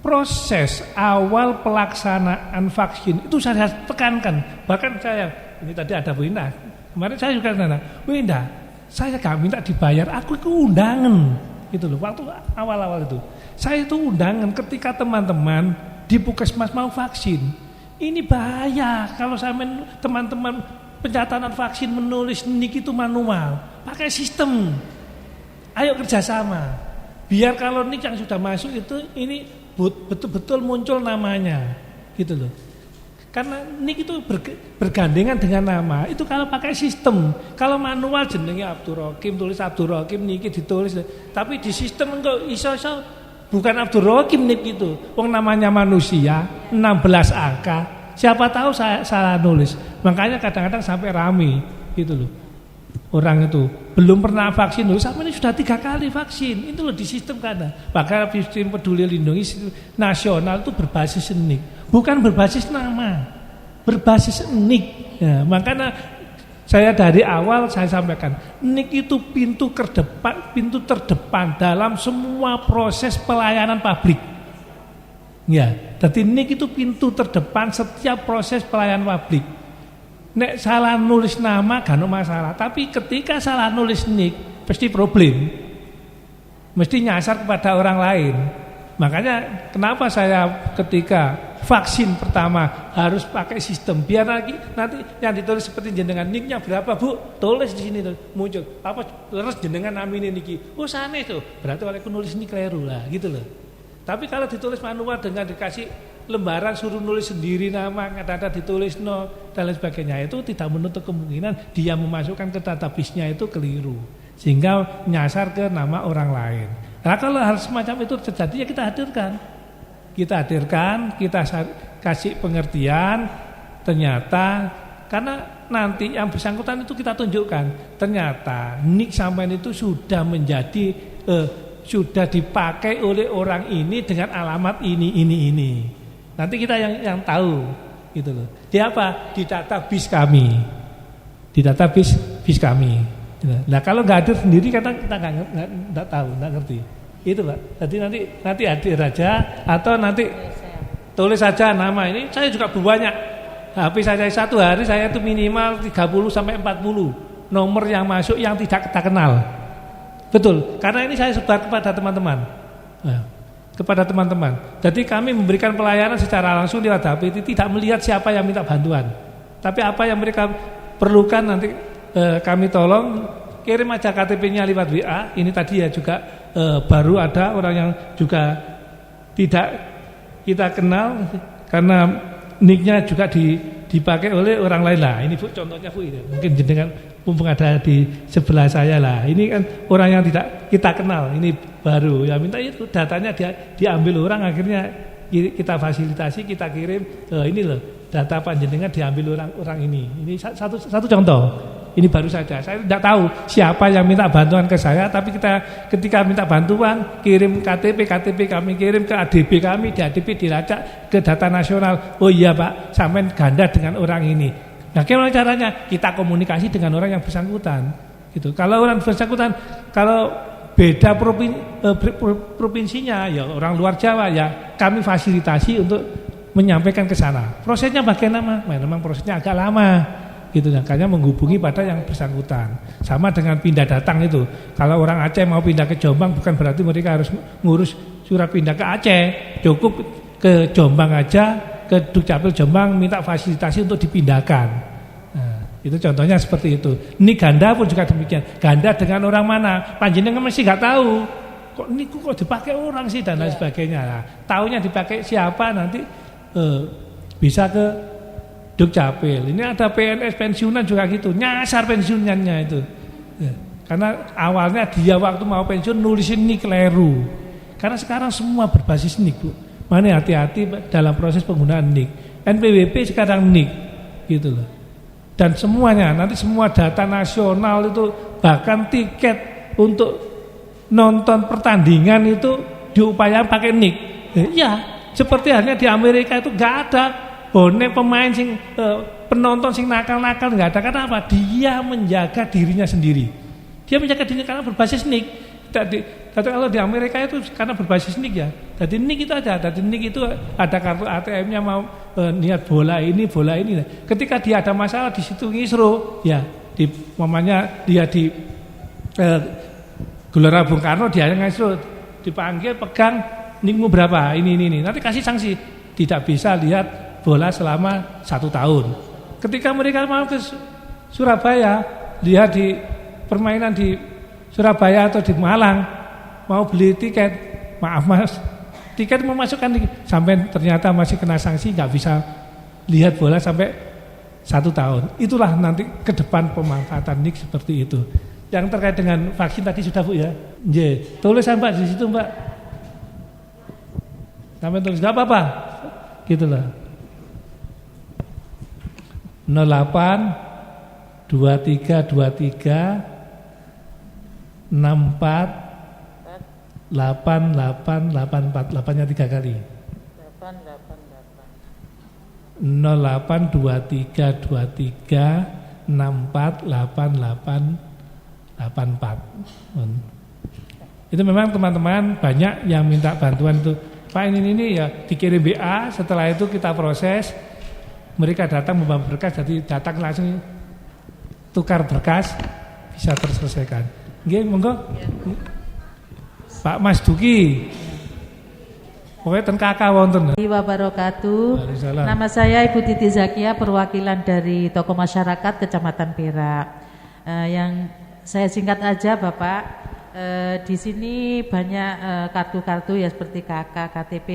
proses awal pelaksanaan vaksin itu saya tekankan. Bahkan saya ini tadi ada Bu Indah. Kemarin saya juga nanya, Bu Indah, saya gak minta dibayar, aku itu undangan gitu loh. Waktu awal-awal itu saya itu undangan ketika teman-teman di Puskesmas mau vaksin. Ini bahaya kalau teman-teman pencatatan vaksin menulis NIK itu manual, pakai sistem. Ayo kerjasama. Biar kalau NIK yang sudah masuk itu ini betul-betul muncul namanya, gitu loh. Karena NIK itu bergandengan dengan nama. Itu kalau pakai sistem. Kalau manual jenenge Abdul Rokim, tulis Abdul Rokim, NIK ditulis. Tapi di sistem enggak iso bukan Abdul Rokim NIK itu. Wong namanya manusia, 16 angka. Siapa tahu saya salah nulis. Makanya kadang-kadang sampai rame gitu loh. Orang itu belum pernah vaksin loh, sama ini sudah 3 kali vaksin. Itu loh di sistem karena. Maka sistem Peduli Lindungi nasional itu berbasis NIK, bukan berbasis nama, berbasis NIK. Ya, makanya saya dari awal saya sampaikan, NIK itu pintu terdepan dalam semua proses pelayanan publik. Ya, jadi NIK itu pintu terdepan setiap proses pelayanan publik. Nek salah nulis nama gak ada masalah, tapi ketika salah nulis NIK pasti problem, mesti nyasar kepada orang lain. Makanya kenapa saya ketika vaksin pertama harus pakai sistem, biar nanti yang ditulis seperti jenengan NIK-nya berapa Bu, tulis di sini tuh muncul apa terus jenengan namine niki. Oh sanes tuh, berarti oleh nulis NIK keliru lah gitu loh. Tapi kalau ditulis manual dengan dikasih lembaran suruh nulis sendiri nama, kata-kata ditulis no dan lain sebagainya, itu tidak menutup kemungkinan dia memasukkan ke database-nya itu keliru sehingga nyasar ke nama orang lain. Nah kalau hal semacam itu terjadi ya kita hadirkan, kita kasih pengertian. Ternyata karena nanti yang bersangkutan itu kita tunjukkan, ternyata NIK sampean itu sudah menjadi sudah dipakai oleh orang ini dengan alamat ini. Nanti kita yang tahu gitu loh. Di apa? Di database kami. Di database kami. Nah, kalau nggak hadir sendiri kita nggak tahu, nggak ngerti. Itu Pak. Jadi nanti hadir aja atau nanti tulis saja nama ini. Saya juga banyak. HP saya satu hari saya itu minimal 30 sampai 40 nomor yang masuk yang tidak kita kenal. Betul. Karena ini saya sebar kepada teman-teman. Nah, kepada teman-teman. Jadi kami memberikan pelayanan secara langsung lewat HP, tidak melihat siapa yang minta bantuan. Tapi apa yang mereka perlukan nanti kami tolong, kirim aja KTP-nya lewat WA. Ini tadi ya juga baru ada orang yang juga tidak kita kenal karena nick-nya juga dipakai oleh orang lain lah. Ini Bu contohnya Bu ini. Mungkin jenengan mumpung ada di sebelah saya lah. Ini kan orang yang tidak kita kenal. Ini baru ya minta itu datanya diambil orang, akhirnya kita fasilitasi, kita kirim ini loh data panjenengan diambil orang ini. Ini satu contoh. Ini baru saja. Saya tidak tahu siapa yang minta bantuan ke saya, tapi ketika minta bantuan kirim KTP kami kirim ke ADB kami, di ADB dilacak ke data nasional. Oh iya Pak, sampean ganda dengan orang ini. Nah, gimana caranya? Kita komunikasi dengan orang yang bersangkutan. Gitu. Kalau orang bersangkutan, kalau beda provinsinya, ya orang luar Jawa, ya kami fasilitasi untuk menyampaikan ke sana. Prosesnya bagaimana? Memang prosesnya agak lama. Gitu, makanya menghubungi pada yang bersangkutan. Sama dengan pindah datang itu. Kalau orang Aceh mau pindah ke Jombang, bukan berarti mereka harus ngurus surat pindah ke Aceh. Cukup ke Jombang aja, ke Dukcapil Jombang minta fasilitasi untuk dipindahkan. Nah, itu contohnya seperti itu. Ini ganda pun juga demikian. Ganda dengan orang mana? Panjenengan masih nggak tahu. kok niku kok dipakai orang sih dan lain sebagainya. Nah, taunya dipakai siapa nanti bisa ke Dukcapil. Ini ada PNS pensiunan juga gitu, nyasar pensiunannya itu. Karena awalnya dia waktu mau pensiun nulisin nik keliru. Karena sekarang semua berbasis nik, Bu. Mana hati-hati dalam proses penggunaan nik. NPWP sekarang nik, gitu loh. Dan semuanya, nanti semua data nasional itu, bahkan tiket untuk nonton pertandingan itu diupayakan pakai nik. Ya, seperti halnya di Amerika itu nggak ada bonek pemain sing penonton sing nakal-nakal, nggak ada. Kenapa? Dia menjaga dirinya sendiri. Dia menjaga dirinya karena berbasis nik. Kalau di Amerika itu karena berbasis nik ya. Jadi nik itu aja. Jadi nik itu ada kartu ATM-nya mau niat bola ini. Ketika dia ada masalah di situ ngisro, ya di mamanya dia di Gelora Bung Karno dia ngisro, dipanggil pegang nikmu berapa ini. Nanti kasih sanksi. Tidak bisa lihat bola selama 1 tahun. Ketika mereka mau ke Surabaya, lihat di permainan di Surabaya atau di Malang, mau beli tiket, maaf mas, tiket memasukkan sampai ternyata masih kena sanksi, nggak bisa lihat bola sampai 1 tahun. Itulah nanti ke depan pemanfaatan nik seperti itu. Yang terkait dengan vaksin tadi sudah Bu ya, tulis Mbak di situ Mbak, sampai tulis nggak apa-apa, gitulah. 08 2323 64 8884, 8-nya 3 kali. 08 23 23 64 8884. Itu memang teman-teman banyak yang minta bantuan itu. Pak ini ya dikirim BA, setelah itu kita proses. Mereka datang membawa berkas, jadi datang langsung tukar berkas bisa terselesaikan. Nggih, monggo. Pak Mas Duki. Pokoknya ten kakak wonten. Wabarakatuh. Nama saya Ibu Titi Zakia, perwakilan dari tokoh masyarakat Kecamatan Perak. Yang saya singkat aja Bapak, di sini banyak kartu-kartu ya seperti KK, KTP.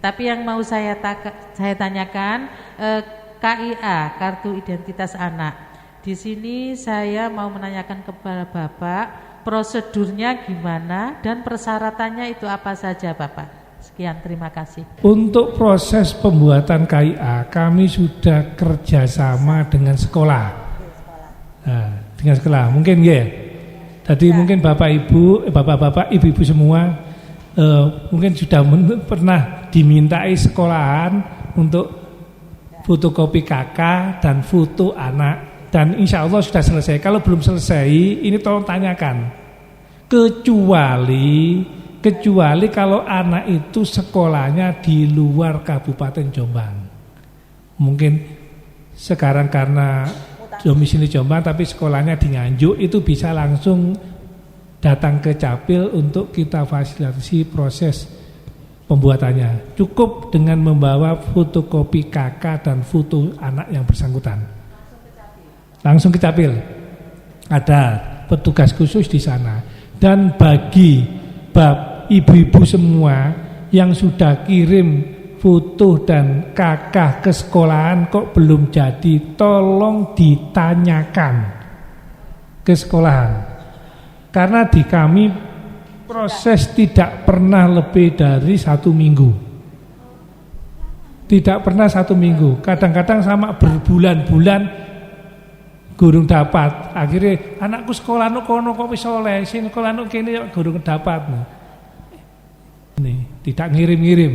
Tapi yang mau saya tanyakan KIA, kartu identitas anak. Di sini saya mau menanyakan kepada Bapak, prosedurnya gimana dan persyaratannya itu apa saja Bapak? Sekian, terima kasih. Untuk proses pembuatan KIA kami sudah kerjasama dengan sekolah. Nah, dengan sekolah mungkin ya. Tadi mungkin bapak ibu-ibu semua mungkin sudah pernah dimintai sekolahan untuk fotokopi KK dan foto anak. Dan insya Allah sudah selesai. Kalau belum selesai, ini tolong tanyakan. Kecuali kalau anak itu sekolahnya di luar Kabupaten Jombang. Mungkin sekarang karena domisili Jombang tapi sekolahnya di Nganjuk, itu bisa langsung datang ke Capil untuk kita fasilitasi proses pembuatannya. Cukup dengan membawa fotokopi KK dan foto anak yang bersangkutan. Langsung ke Capil. Ada petugas khusus di sana. Dan bagi ibu-ibu semua yang sudah kirim foto dan KK ke sekolahan kok belum jadi, tolong ditanyakan ke sekolahan. Karena di kami proses tidak pernah lebih dari 1 minggu. Tidak pernah 1 minggu. Kadang-kadang sama berbulan-bulan gurung dapat. Akhirnya anakku sekolah no kono kok wis oleh, sing sekolah no kene gurung dapat. Ini tidak ngirim-ngirim.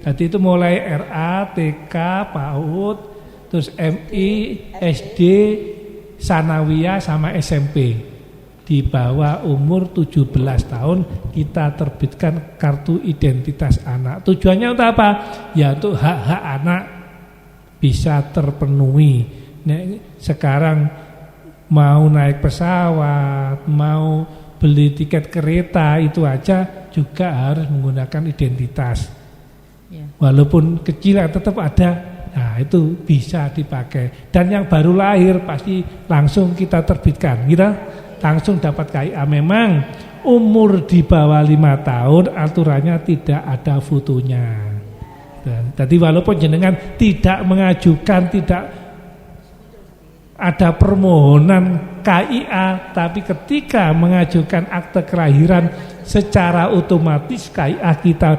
Jadi itu mulai RA, TK, PAUD, terus MI, SD, Sanawiyah sama SMP. Di bawah umur 17 tahun kita terbitkan kartu identitas anak. Tujuannya untuk apa? Ya untuk hak-hak anak bisa terpenuhi. Nah, sekarang mau naik pesawat, mau beli tiket kereta, itu aja juga harus menggunakan identitas. Walaupun kecil tetap ada. Nah, itu bisa dipakai. Dan yang baru lahir pasti langsung kita terbitkan. Kita langsung dapat KIA. Memang umur di bawah 5 tahun aturannya tidak ada fotonya. Jadi walaupun jenengan tidak mengajukan, tidak ada permohonan KIA, tapi ketika mengajukan akte kelahiran secara otomatis KIA kita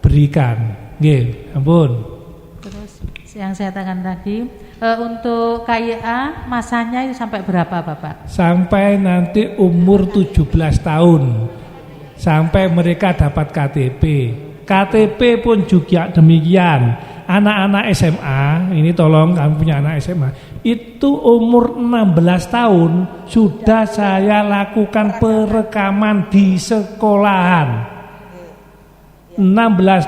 berikan. Nggih, ampun. Terus yang saya tanyakan tadi, untuk KIA masanya itu sampai berapa Bapak? Sampai nanti umur 17 tahun. Sampai mereka dapat KTP. KTP pun juga demikian. Anak-anak SMA, ini tolong kamu punya anak SMA, itu umur 16 tahun sudah saya lakukan perekaman di sekolahan. 16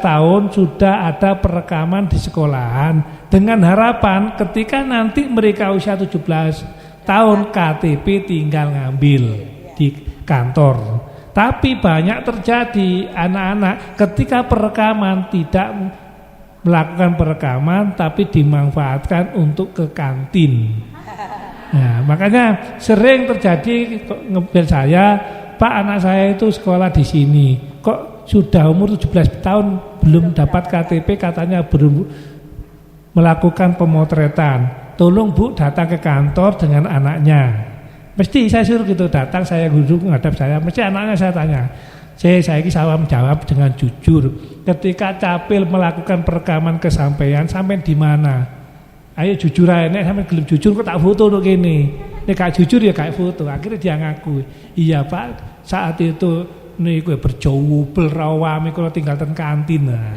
tahun sudah ada perekaman di sekolahan, dengan harapan ketika nanti mereka usia 17 tahun KTP tinggal ngambil di kantor. Tapi banyak terjadi anak-anak ketika perekaman tidak melakukan perekaman tapi dimanfaatkan untuk ke kantin. Nah, makanya sering terjadi ngebel saya, Pak, anak saya itu sekolah di sini, kok sudah umur 17 tahun belum dapat KTP, katanya belum melakukan pemotretan. Tolong Bu datang ke kantor dengan anaknya. Mesti saya suruh gitu, datang saya duduk menghadap saya, mesti anaknya saya tanya. Saya jawab dengan jujur. Ketika Capil melakukan perekaman kesampaian, sampai di mana? Ayo jujur aja, nek sampai gelem jujur kok tak foto untuk gini. Nek gak jujur ya gak foto. Akhirnya dia ngaku, iya Pak, saat itu nih gue berjubel rawami kalau tinggal di kantin. Nah,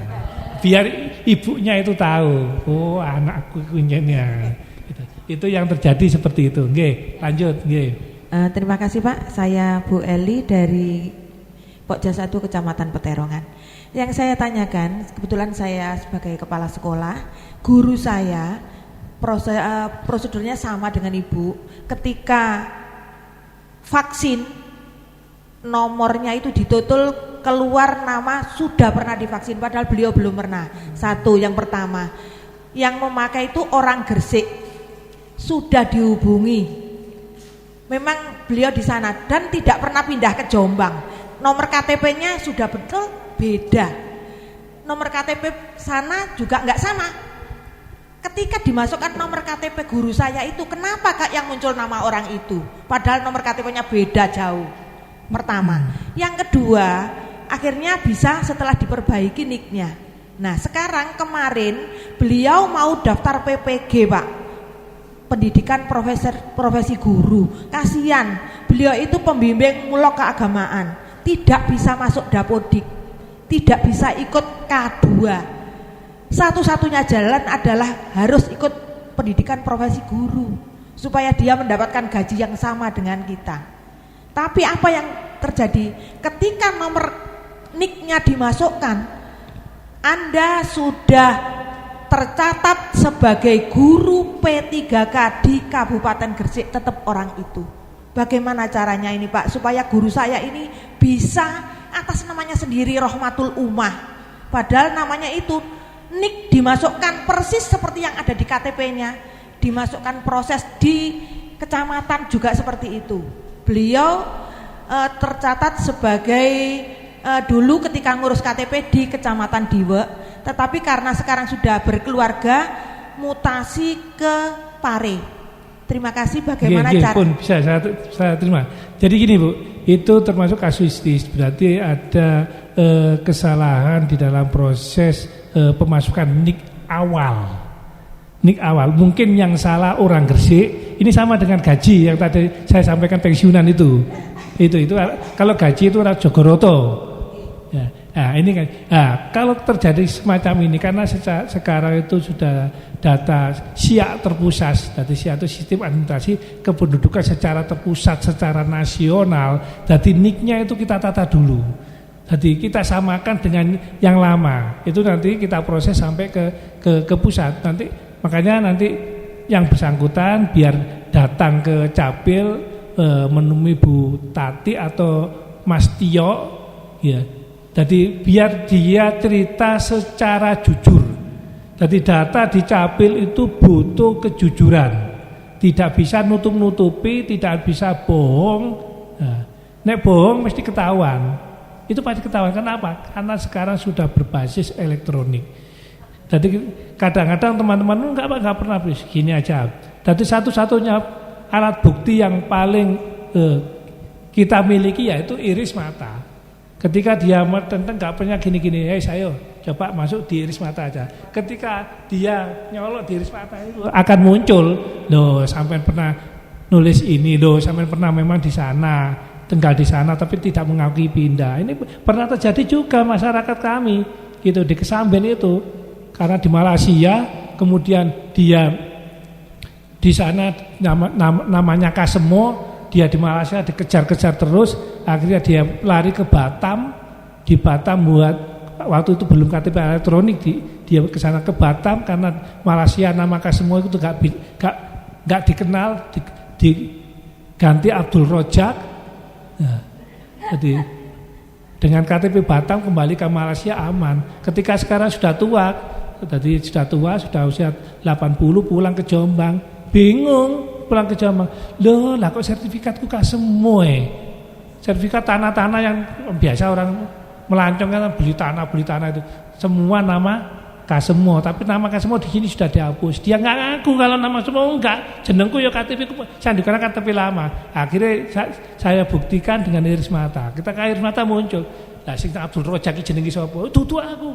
biar ibunya itu tahu, oh anakku kuncinya. Itu yang terjadi seperti itu. Nggih, lanjut nggih. Terima kasih Pak. Saya Bu Eli dari Pokja 1 Kecamatan Peterongan. Yang saya tanyakan, kebetulan saya sebagai kepala sekolah, guru saya prosedurnya sama dengan Ibu. Ketika vaksin, nomornya itu ditutul keluar nama sudah pernah divaksin, padahal beliau belum pernah. Satu, yang pertama. Yang memakai itu orang Gresik, sudah dihubungi. Memang beliau di sana dan tidak pernah pindah ke Jombang. Nomor KTP-nya sudah betul beda. Nomor KTP sana juga enggak sama. Ketika dimasukkan nomor KTP guru saya itu, kenapa Kak yang muncul nama orang itu? Padahal nomor KTP-nya beda jauh. Pertama. Yang kedua, akhirnya bisa setelah diperbaiki nicknya. Nah sekarang kemarin beliau mau daftar PPG Pak, pendidikan profesi guru. Kasihan, beliau itu pembimbing mulok keagamaan, tidak bisa masuk Dapodik, tidak bisa ikut K2. Satu-satunya jalan adalah harus ikut pendidikan profesi guru supaya dia mendapatkan gaji yang sama dengan kita. Tapi apa yang terjadi ketika nomor NIK-nya dimasukkan, Anda sudah tercatat sebagai guru P3K di Kabupaten Gresik, tetap orang itu. Bagaimana caranya ini Pak supaya guru saya ini bisa atas namanya sendiri Rohmatul Ummah, padahal namanya itu NIK dimasukkan persis seperti yang ada di KTP-nya, dimasukkan proses di kecamatan juga seperti itu. Beliau tercatat sebagai dulu ketika ngurus KTP di Kecamatan Diwe, tetapi karena sekarang sudah berkeluarga mutasi ke Pare. Terima kasih. Bagaimana cara? Pun bisa saya terima. Jadi gini Bu, itu termasuk kasuistis, berarti ada kesalahan di dalam proses pemasukan NIK awal. NIK awal. Mungkin yang salah orang Gresik. Ini sama dengan gaji yang tadi saya sampaikan pensiunan itu. Itu kalau gaji itu orang Jogoroto. Ya. Nah, ini kan. Nah, kalau terjadi semacam ini karena sekarang itu sudah data SIA terpusat. Data SIA itu sistem administrasi kependudukan secara terpusat, secara nasional. Jadi NIK-nya itu kita tata dulu. Jadi kita samakan dengan yang lama. Itu nanti kita proses sampai ke pusat. Nanti makanya nanti yang bersangkutan biar datang ke Capil menemui Bu Tati atau Mas Tio, ya. Jadi biar dia cerita secara jujur. Jadi data di Capil itu butuh kejujuran. Tidak bisa nutup-nutupi, tidak bisa bohong. Nek bohong mesti ketahuan. Itu pasti ketahuan. Kenapa? Karena sekarang sudah berbasis elektronik. Jadi kadang-kadang teman-teman nggak pernah gini aja. Jadi satu-satunya alat bukti yang paling kita miliki yaitu iris mata. Ketika dia tentang nggak pernah gini-gini, saya coba masuk di iris mata aja. Ketika dia nyolok di iris mata itu akan muncul, loh sampai pernah nulis ini, loh sampai pernah memang di sana, tinggal di sana tapi tidak mengakui pindah. Ini pernah terjadi juga masyarakat kami, gitu di Kesamben itu, karena di Malaysia, kemudian dia di sana namanya Kasemo. Dia di Malaysia dikejar-kejar terus, akhirnya dia lari ke Batam. Di Batam buat waktu itu belum KTP elektronik, dia ke sana ke Batam karena Malaysia nama Kasemo itu gak dikenal, diganti Abdul Rojak. Nah, jadi dengan KTP Batam kembali ke Malaysia aman. Ketika sekarang sudah tua, sudah usia 80 pulang ke Jombang, bingung. Pulang ke Jombang, loh lah kok sertifikatku Kasemo sertifikat tanah-tanah yang biasa orang melancong kan beli tanah itu semua nama Kasemo, tapi nama Kasemo di sini sudah dihapus. Dia nggak ngaku kalau nama semua enggak, jenengku ya KTP karena KTP lama. Akhirnya saya buktikan dengan iris mata. Kita ke iris mata muncul. Lah sing Abdul Rojak iki jenenge sapa? Dudu aku.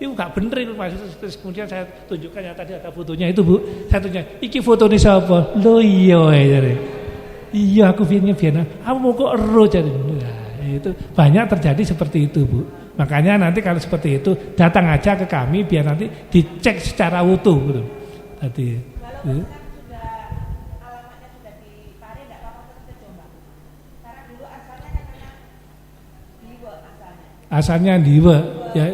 Iku gak bener itu Mas. Terus kemudian saya tunjukkan ya tadi ada fotonya itu, Bu. Saya tunjuk, iki fotone sapa? Lho iya jare. Iya aku filmnya Viena. Kamu kok ero jare. Nah, itu banyak terjadi seperti itu, Bu. Makanya nanti kalau seperti itu datang aja ke kami biar nanti dicek secara utuh gitu. Tadi. Asalnya Diwe ya.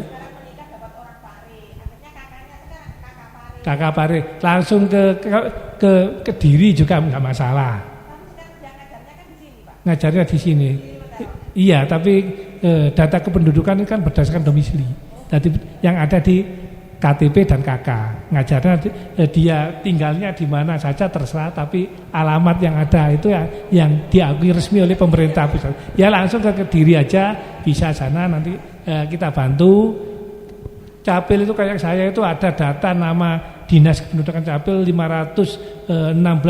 Kakak Pare langsung ke Kediri juga nggak masalah. Ngajarnya di sini. Iya, tapi data kependudukan kan berdasarkan domisili. Jadi yang ada di KTP dan KK. Ngajarnya dia tinggalnya di mana saja terserah, tapi alamat yang ada itu yang diakui resmi oleh pemerintah pusat. Ya langsung ke Kediri aja, bisa sana nanti kita bantu. Capil itu kayak saya itu ada data nama Dinas Kependudukan Capil 516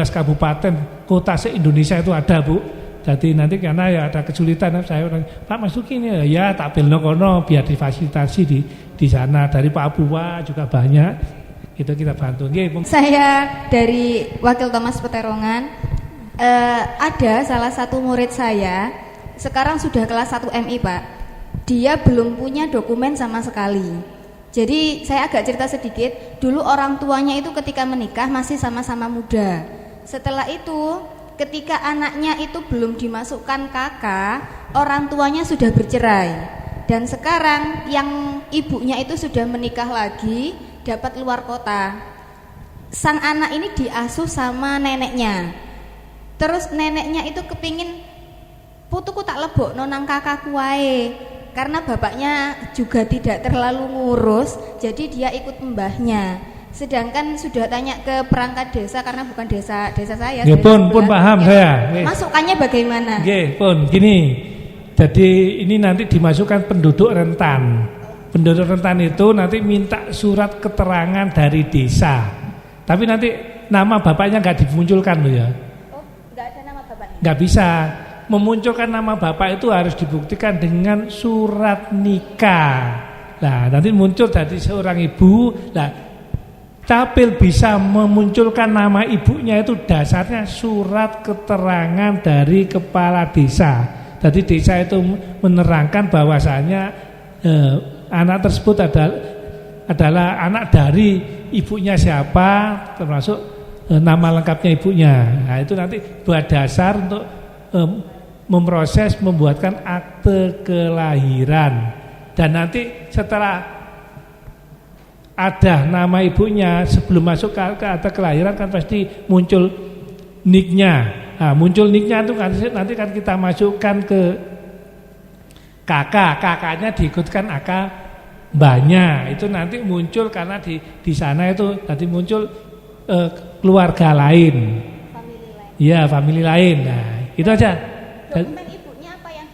kabupaten kota se-Indonesia itu ada, Bu. Jadi nanti karena ya ada kesulitan saya orang Pak masuk ini ya tak pilno kono biar difasilitasi di sana dari Papua juga banyak itu kita bantu. Saya dari Wakil Thomas Peterongan ada salah satu murid saya sekarang sudah kelas 1 MI Pak. Dia belum punya dokumen sama sekali. Jadi saya agak cerita sedikit. Dulu orang tuanya itu ketika menikah masih sama-sama muda. Setelah itu ketika anaknya itu belum dimasukkan KK, orang tuanya sudah bercerai. Dan sekarang yang ibunya itu sudah menikah lagi, dapat luar kota. Sang anak ini diasuh sama neneknya. Terus neneknya itu kepingin putuku tak lebok nonang kakakku wae. Karena bapaknya juga tidak terlalu ngurus, jadi dia ikut mbahnya. Sedangkan sudah tanya ke perangkat desa karena bukan desa saya. Nggih pun paham saya. Masukannya bagaimana? Nggih pun gini. Jadi ini nanti dimasukkan penduduk rentan. Penduduk rentan itu nanti minta surat keterangan dari desa. Tapi nanti nama bapaknya nggak dimunculkan loh ya. Oh, nggak ada nama bapaknya. Nggak bisa. Memunculkan nama bapak itu harus dibuktikan dengan surat nikah. Nah, nanti muncul dari seorang ibu. Nah, Capil bisa memunculkan nama ibunya itu dasarnya surat keterangan dari kepala desa. Jadi desa itu menerangkan bahwasanya anak tersebut adalah anak dari ibunya siapa, termasuk nama lengkapnya ibunya. Nah, itu nanti buat dasar untuk memproses membuatkan akte kelahiran. Dan nanti setelah ada nama ibunya sebelum masuk ke akte kelahiran kan pasti muncul niknya. Nah, muncul niknya itu kan nanti kan kita masukkan ke kakaknya diikutkan akak mbahnya. Itu nanti muncul karena di sana itu nanti muncul keluarga lain. Famili lain. Iya, famili lain. Nah, itu aja. Dokumen ibunya apa yang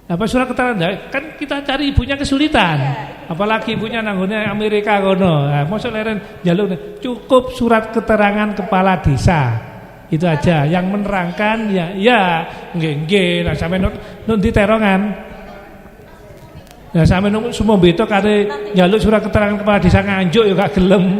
Apa surat keterangan kan kita cari ibunya kesulitan. Apalagi ibunya nanggone Amerika kono. Nah, mosok leren njaluk cukup surat keterangan kepala desa. Itu aja yang menerangkan ya nggih lah sampe nun diterongan. Ya sampe semua beto kare njaluk surat keterangan kepala desa Nganjuk ya gak gelem.